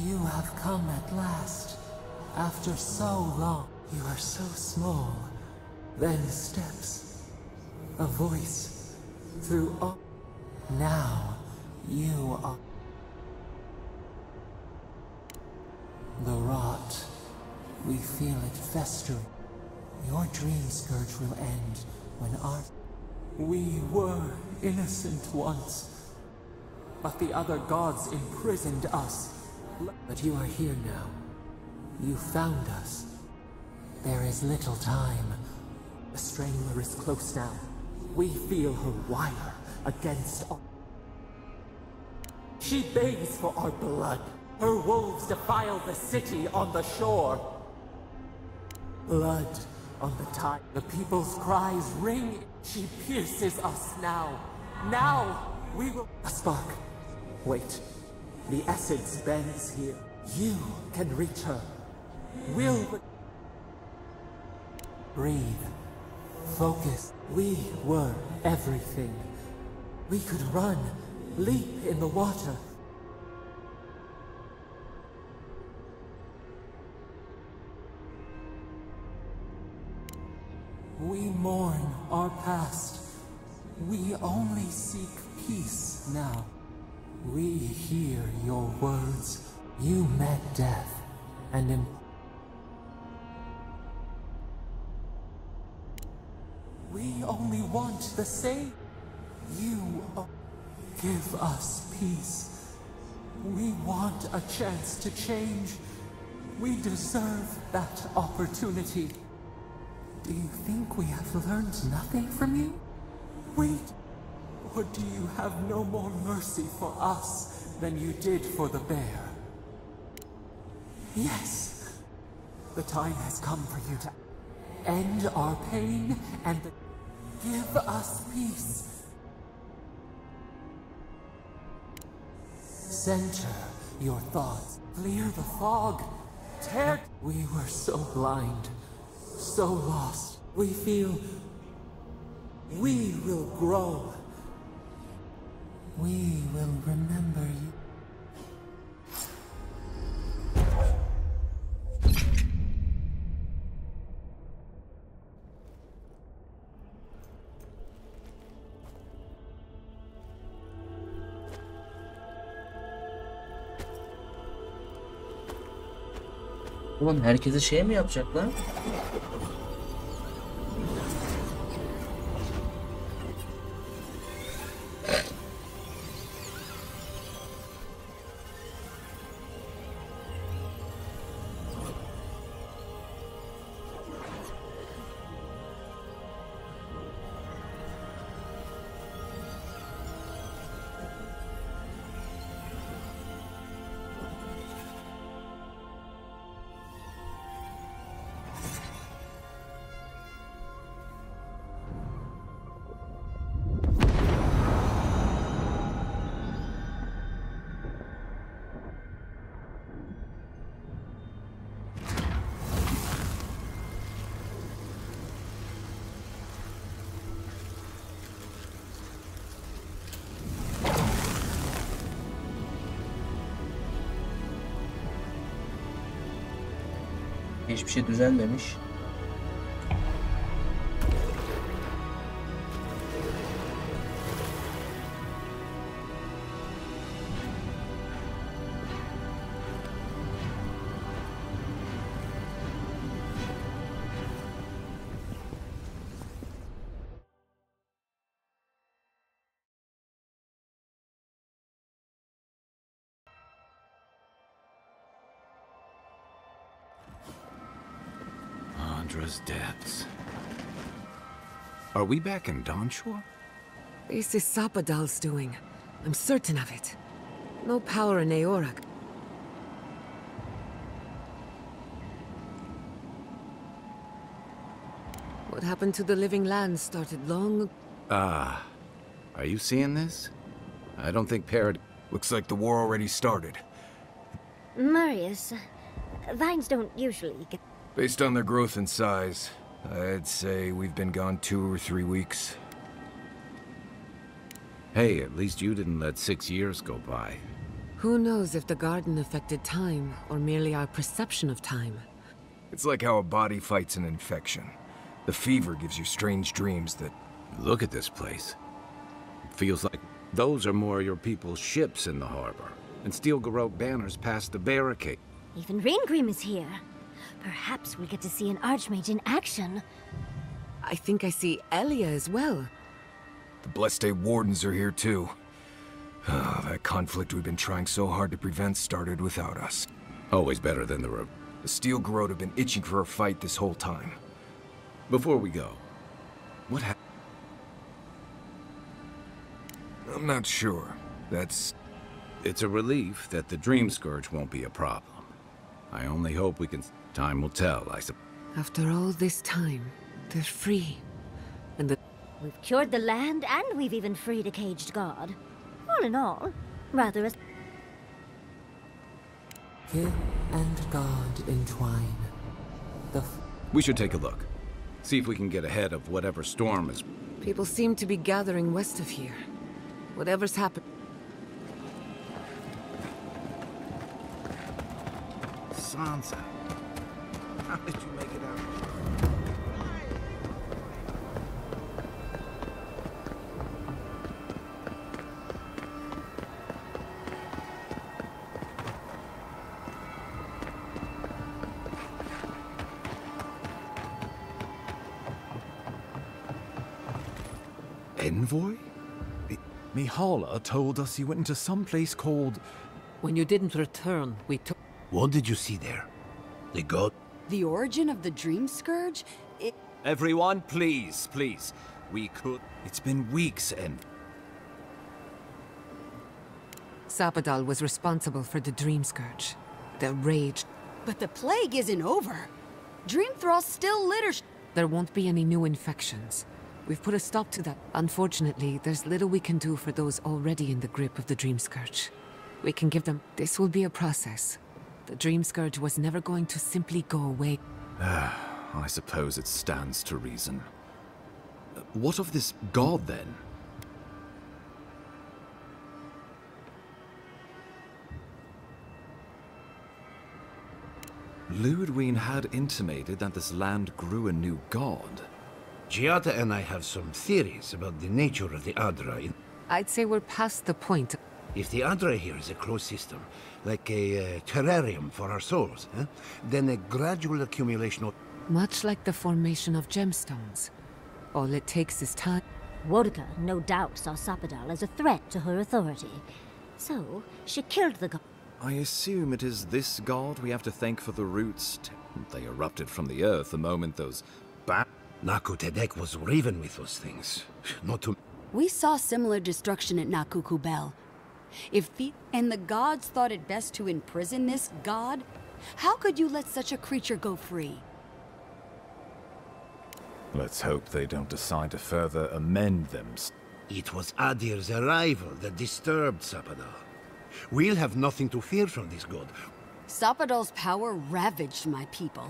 You have come at last. After so long, you are so small. Then steps, a voice, through all. Now, you are the rot. We feel it festering. Your dream scourge will end when our... We were innocent once, but the other gods imprisoned us. But you are here now. You found us. There is little time. The Strangler is close now. We feel her wire against our... She begs for our blood. Her wolves defile the city on the shore. Blood on the tide. The people's cries ring. She pierces us now. Now we will... A spark. Wait. The essence bends here. You can reach her. Will... Breathe. Focus. We were everything. We could run, leap in the water. We mourn our past. We only seek peace now. We hear your words. You met death, and we only want the same. You give us peace. We want a chance to change. We deserve that opportunity. Do you think we have learned nothing from you? Wait, or do you have no more mercy for us than you did for the bear? Yes, the time has come for you to end our pain and give us peace. Center your thoughts, clear the fog, tear. We were so blind, so lost. We feel we will grow. We will remember you. Ulan herkese şey mi yapacak lan? Hiçbir şey düzenlemiş. Depths. Are we back in Dawnshore? This is Sapadal's doing. I'm certain of it. No power in Eora. What happened to the living land started long. Are you seeing this? I don't think Parad. Looks like the war already started. Marius, vines don't usually get... Based on their growth and size, I'd say we've been gone 2 or 3 weeks. Hey, at least you didn't let 6 years go by. Who knows if the garden affected time, or merely our perception of time? It's like how a body fights an infection. The fever gives you strange dreams that... Look at this place. It feels like those are more your people's ships in the harbor, and steel garrote banners past the barricade. Even Raingrim is here. Perhaps we'll get to see an Archmage in action. I think I see Elia as well. The Blessed Wardens are here too. That conflict we've been trying so hard to prevent started without us. Always better than the road. The Steel Garrote have been itching for a fight this whole time. Before we go, what happened? I'm not sure. It's a relief that the Dream Scourge won't be a problem. I only hope we can... Time will tell, I suppose. After all this time, they're free. And we've cured the land, and we've even freed a caged god. All in all, rather a... Kid and god entwine. We should take a look. See if we can get ahead of whatever storm is... People seem to be gathering west of here. Whatever's happened... Sansa. How did you make it out? envoy? Mihala told us you went into some place called... When you didn't return, we took... What did you see there? The god? The origin of the Dream Scourge? Everyone, please, please. We could... It's been weeks and... Sapadal was responsible for the Dream Scourge. The rage. But the plague isn't over. Dream Thralls still litter... There won't be any new infections. We've put a stop to that. Unfortunately, there's little we can do for those already in the grip of the Dream Scourge. We can give them... This will be a process. The Dream Scourge was never going to simply go away. I suppose it stands to reason. What of this god, then? Ludwig had intimated that this land grew a new god. Giada and I have some theories about the nature of the Adra. I'd say we're past the point. If the Adra here is a closed system, like a terrarium for our souls, then a gradual accumulation of... Much like the formation of gemstones. All it takes is time. Wodka no doubt saw Sapadal as a threat to her authority. So, she killed the god. I assume it is this god we have to thank for the roots. They erupted from the earth the moment those... Naku Tedek was raven with those things. Not to... We saw similar destruction at Nakuku Bell. If and the gods thought it best to imprison this god, how could you let such a creature go free? Let's hope they don't decide to further amend them. It was Aedyr's arrival that disturbed Sapadal. We'll have nothing to fear from this god. Sapadal's power ravaged my people.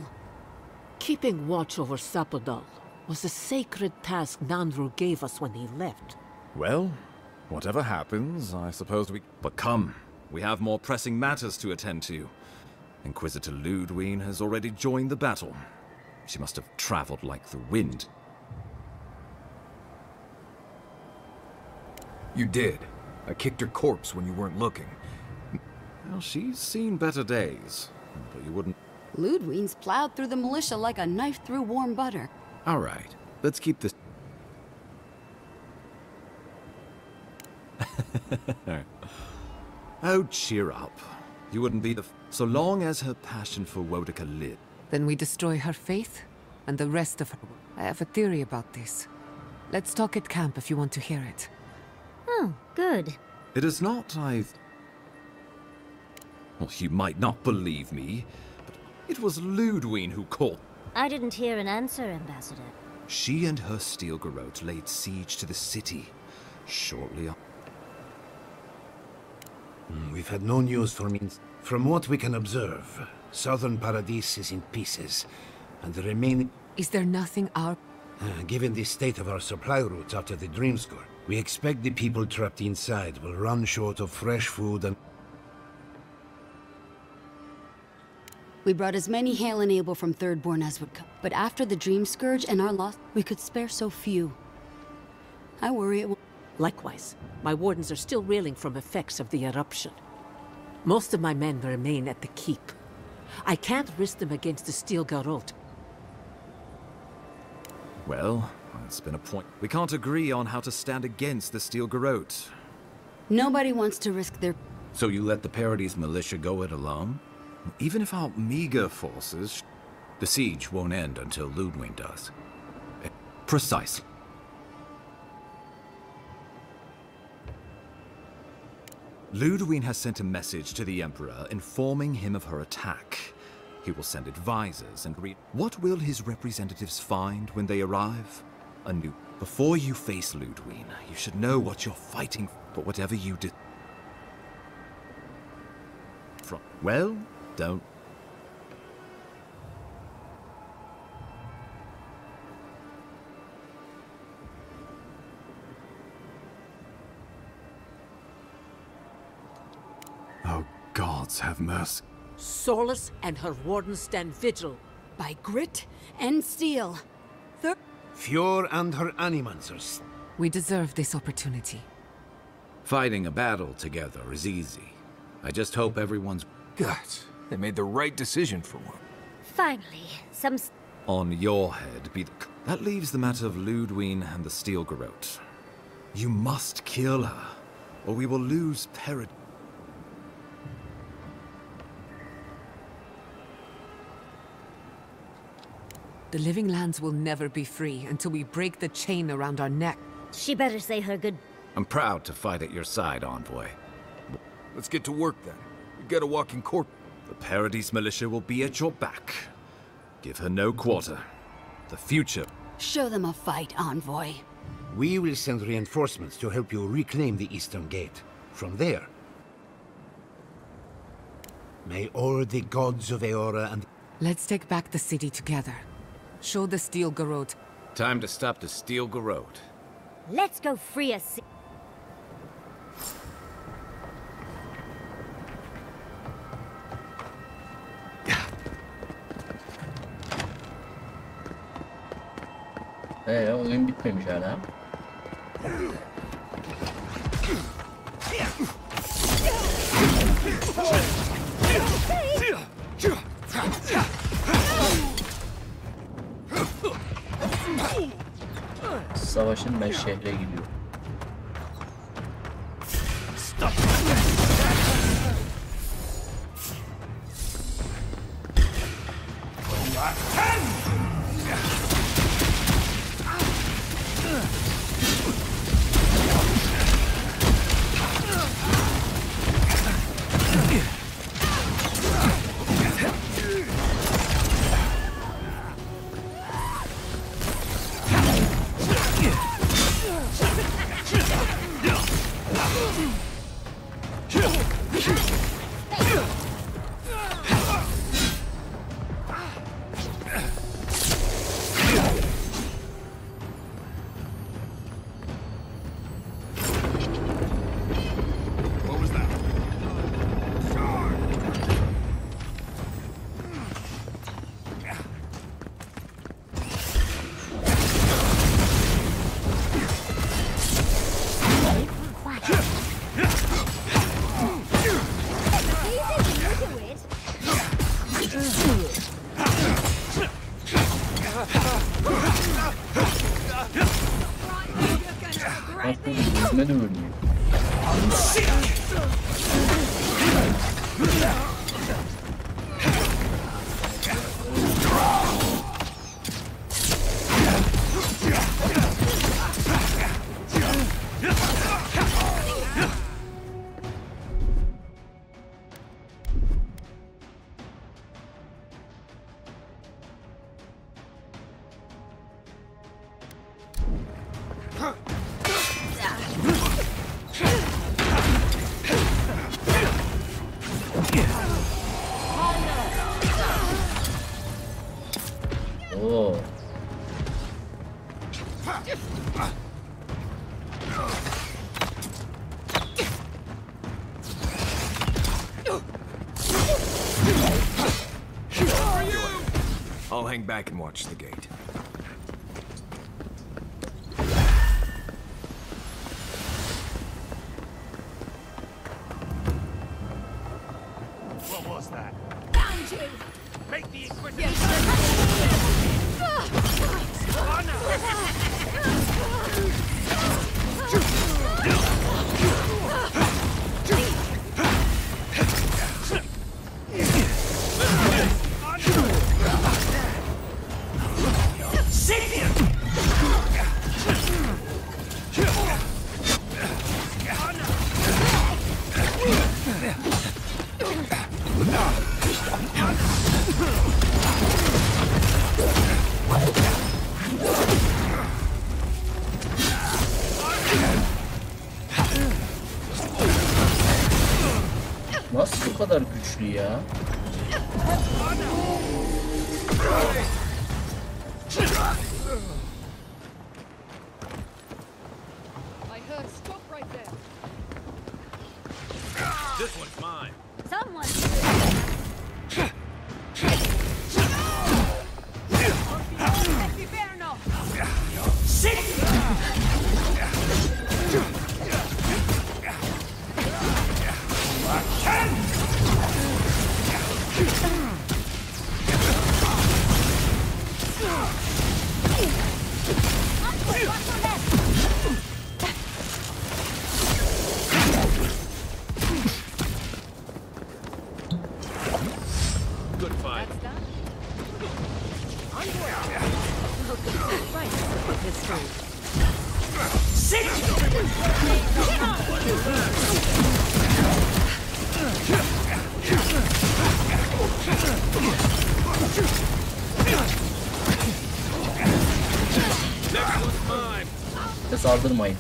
Keeping watch over Sapadal was a sacred task Nandru gave us when he left. Well, whatever happens, I suppose we... But come, we have more pressing matters to attend to. Inquisitor Ludwig has already joined the battle. She must have traveled like the wind. You did. I kicked her corpse when you weren't looking. Well, she's seen better days, but you wouldn't... Ludwig's plowed through the militia like a knife through warm butter. All right, let's keep this... Oh, cheer up. You wouldn't be the... So long as her passion for Wodika lived. Then we destroy her faith, and the rest of her... I have a theory about this. Let's talk at camp if you want to hear it. Oh, good. It is not, Well, you might not believe me, but it was Ludwig who called... I didn't hear an answer, Ambassador. She and her steel garrote laid siege to the city. Shortly after... We've had no news from what we can observe. Southern Paradise is in pieces, and the remaining... Is there nothing our... Given the state of our supply routes after the Dream Scourge, we expect the people trapped inside will run short of fresh food and... We brought as many Hale and Able from Thirdborn as would come. But after the Dream Scourge and our loss, we could spare so few. I worry it will... Likewise, my wardens are still reeling from effects of the eruption. Most of my men remain at the keep. I can't risk them against the steel garrote. Well, it's been a point. We can't agree on how to stand against the steel garrote. Nobody wants to risk their... So you let the Paradise militia go it alone? Even if our meager forces... The siege won't end until Ludwig does. Precisely. Ludwig has sent a message to the Emperor informing him of her attack. He will send advisors and read... What will his representatives find when they arrive? A new... Before you face Ludwig, you should know what you're fighting for. But whatever you did... Well, don't... Oh, gods have mercy. Sorlus and her wardens stand vigil. By grit and steel. Fjord and her animancers. We deserve this opportunity. Fighting a battle together is easy. I just hope everyone's... God, they made the right decision for one. Finally, some... On your head be the... That leaves the matter of Ludwig and the steel garrote. You must kill her, or we will lose paradise. The living lands will never be free until we break the chain around our neck. She better say her good. I'm proud to fight at your side, Envoy. Let's get to work then. We got a walking corpse. The Paradise Militia will be at your back. Give her no quarter. The future. Show them a fight, Envoy. We will send reinforcements to help you reclaim the Eastern Gate. From there, may all the gods of Eora and... Let's take back the city together. Show the Steel Garrote. Time to stop the Steel Garrote. Let's go free us. Oyun bitmemiş hala. Savaşın ben şehre gidiyorum. I'll hang back and watch the gate. What was that? Found you! Make the equipment! Nasıl bu kadar güçlü ya? I heard stop right there. This one's mine. Someone. Saldırmayın.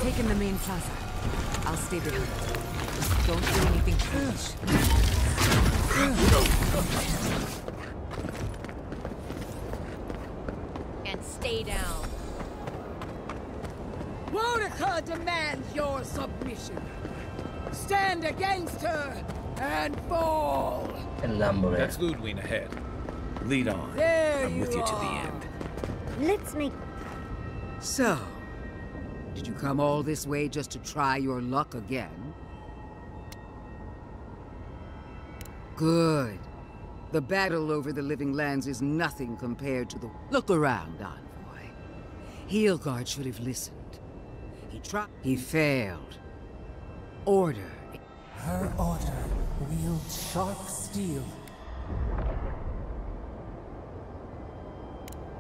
Taking the main plaza. I'll stay behind. Don't do anything foolish. And stay down. Wonica demands your submission. Stand against her and fall. That's Ludwig ahead. Lead on. There I'm with you to the end. Let's make... So, did you come all this way just to try your luck again? Good. The battle over the Living Lands is nothing compared to the... Look around, Envoy. Heelguard should have listened. He tried... He failed. Order. Her order wields sharp steel.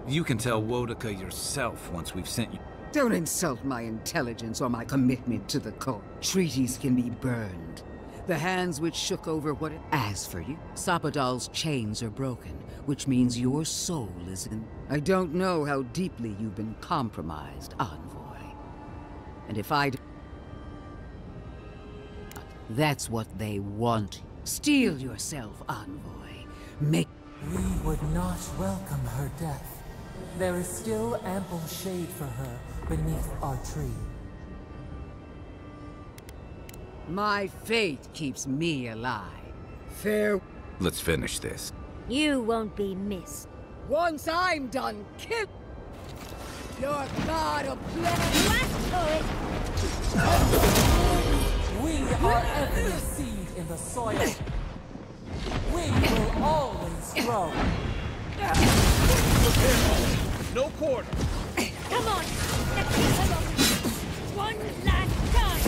You can tell Woedica yourself once we've sent you. Don't insult my intelligence or my commitment to the cult. Treaties can be burned. The hands which shook over what it... As for you, Sapadal's chains are broken, which means your soul is in... I don't know how deeply you've been compromised, Envoy. And if I'd... That's what they want. Steel yourself, Envoy. Make... We would not welcome her death. There is still ample shade for her beneath our tree. My faith keeps me alive. Fair... Let's finish this. You won't be missed. Once I'm done, kill... Your god of blood... We are every seed in the soil. We will always grow. No quarter. Come on, let's get him over. One last time.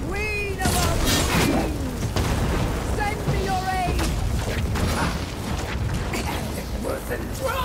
Queen of our queens! Send me your aid! Draw!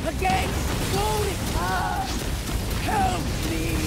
Against Woedica! Help me!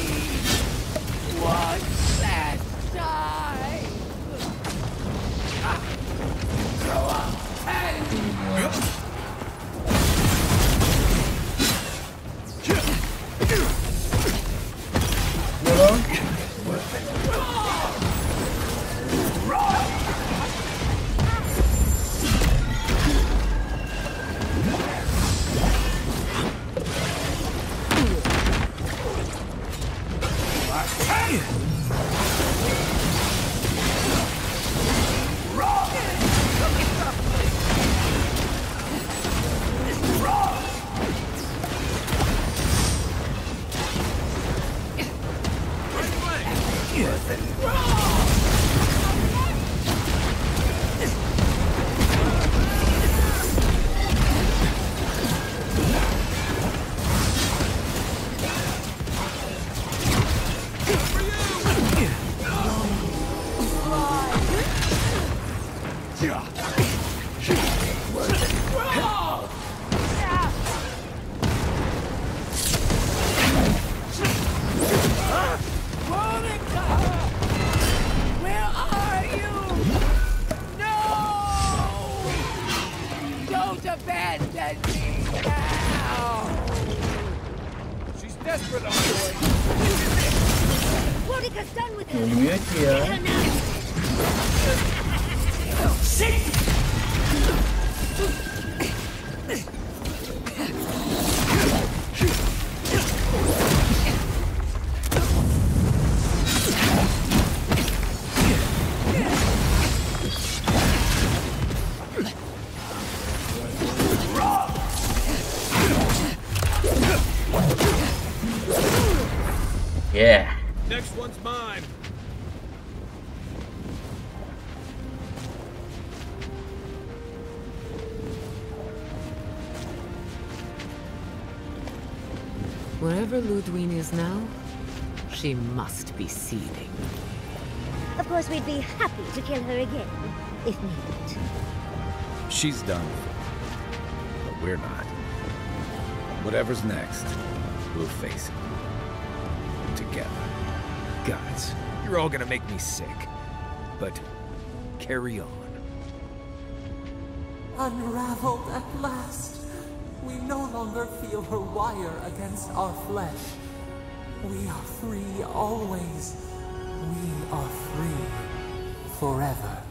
Ölmüyor ki ya. Yeah. Next one's mine. Wherever Ludwig is now, she must be seething. Of course, we'd be happy to kill her again, if needed. She's done. But we're not. Whatever's next, we'll face it. Together. Gods, you're all gonna make me sick. But carry on. Unraveled at last. We no longer feel her wire against our flesh. We are free always. We are free forever.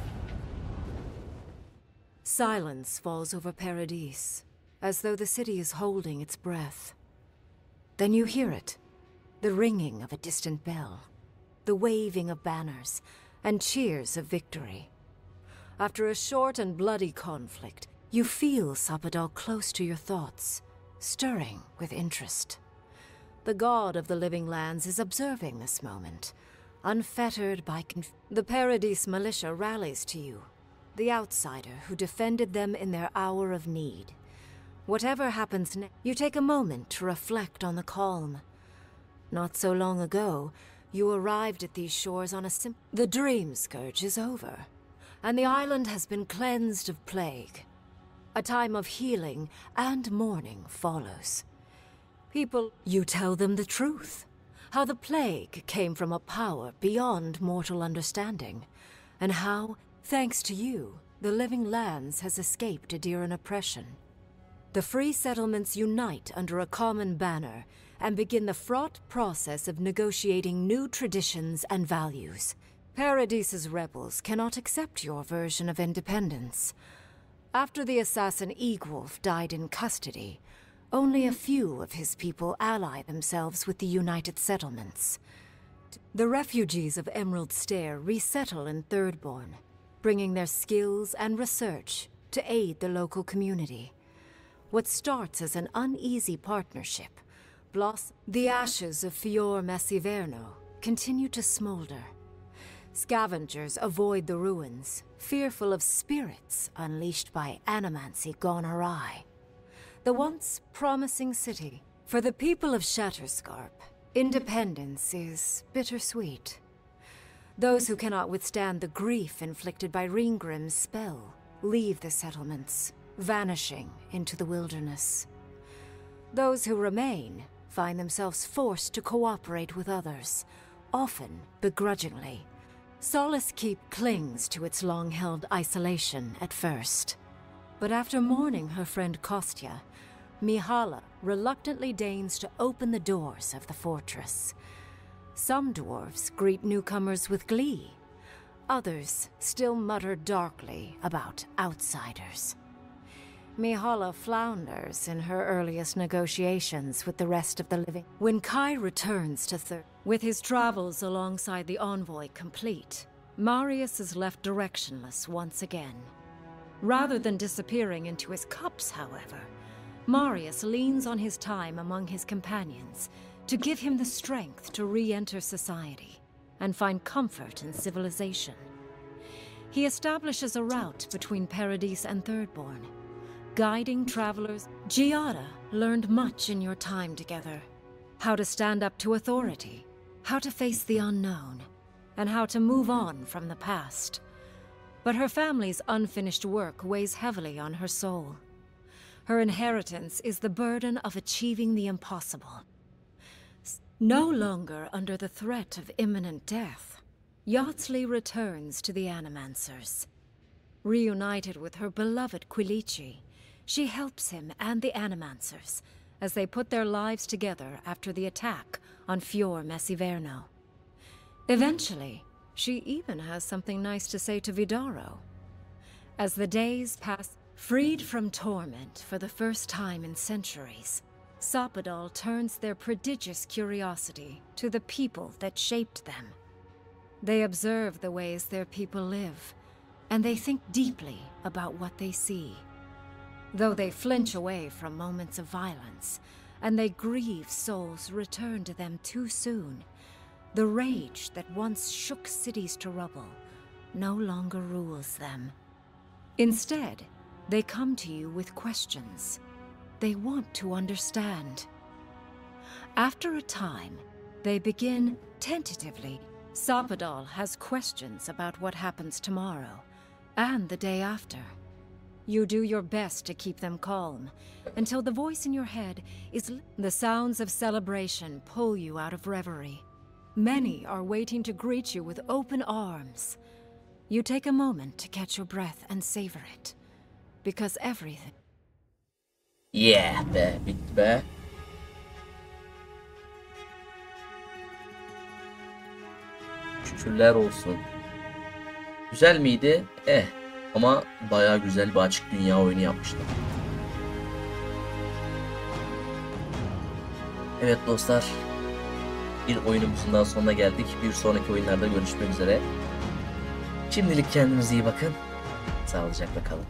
Silence falls over Paradise, as though the city is holding its breath. Then you hear it, the ringing of a distant bell, the waving of banners, and cheers of victory. After a short and bloody conflict, you feel Sapadal close to your thoughts, stirring with interest. The god of the living lands is observing this moment, unfettered by the Paradise militia rallies to you, the outsider who defended them in their hour of need. Whatever happens next, you take a moment to reflect on the calm. Not so long ago, you arrived at these shores on a The Dream Scourge is over, and the island has been cleansed of plague. A time of healing and mourning follows. You tell them the truth. How the plague came from a power beyond mortal understanding, and how, thanks to you, the living lands has escaped Aedyran oppression. The free settlements unite under a common banner and begin the fraught process of negotiating new traditions and values. Paradise's rebels cannot accept your version of independence. After the assassin Egwulf died in custody, only a few of his people ally themselves with the united settlements. The refugees of Emerald Stair resettle in Thirdborn, bringing their skills and research to aid the local community. What starts as an uneasy partnership blossoms. The ashes of Fior Messiverno continue to smolder. Scavengers avoid the ruins, fearful of spirits unleashed by animancy gone awry. The once promising city. For the people of Shatterscarp, independence is bittersweet. Those who cannot withstand the grief inflicted by Ringgrim's spell leave the settlements, vanishing into the wilderness. Those who remain find themselves forced to cooperate with others, often begrudgingly. Solace Keep clings to its long-held isolation at first. But after mourning her friend Kostya, Mihala reluctantly deigns to open the doors of the fortress. Some dwarves greet newcomers with glee. Others still mutter darkly about outsiders. Mihala flounders in her earliest negotiations with the rest of the living. When Kai returns to With his travels alongside the envoy complete, Marius is left directionless once again. Rather than disappearing into his cups, however, Marius leans on his time among his companions to give him the strength to re-enter society and find comfort in civilization. He establishes a route between Paradise and Thirdborn, guiding travelers. Giada learned much in your time together. How to stand up to authority, how to face the unknown, and how to move on from the past. But her family's unfinished work weighs heavily on her soul. Her inheritance is the burden of achieving the impossible. No longer under the threat of imminent death, Yardsley returns to the Animancers. Reunited with her beloved Quilici, she helps him and the Animancers as they put their lives together after the attack on Fior Messiverno. Eventually, she even has something nice to say to Vidaro. As the days pass, freed from torment for the first time in centuries, Sapadal turns their prodigious curiosity to the people that shaped them. They observe the ways their people live, and they think deeply about what they see. Though they flinch away from moments of violence, and they grieve souls returned to them too soon, the rage that once shook cities to rubble no longer rules them. Instead, they come to you with questions. They want to understand. After a time, they begin tentatively. Sapadal has questions about what happens tomorrow and the day after. You do your best to keep them calm until the voice in your head is the sounds of celebration pull you out of reverie. Many are waiting to greet you with open arms. You take a moment to catch your breath and savor it, because everything. Yeah be, bitti be. Şükürler olsun. Güzel miydi? Ama bayağı güzel bir açık dünya oyunu yapmışlar. Evet dostlar, bir oyunumuzun daha sonuna geldik. Bir sonraki oyunlarda görüşmek üzere. Şimdilik kendinize iyi bakın. Sağlıcakla kalın.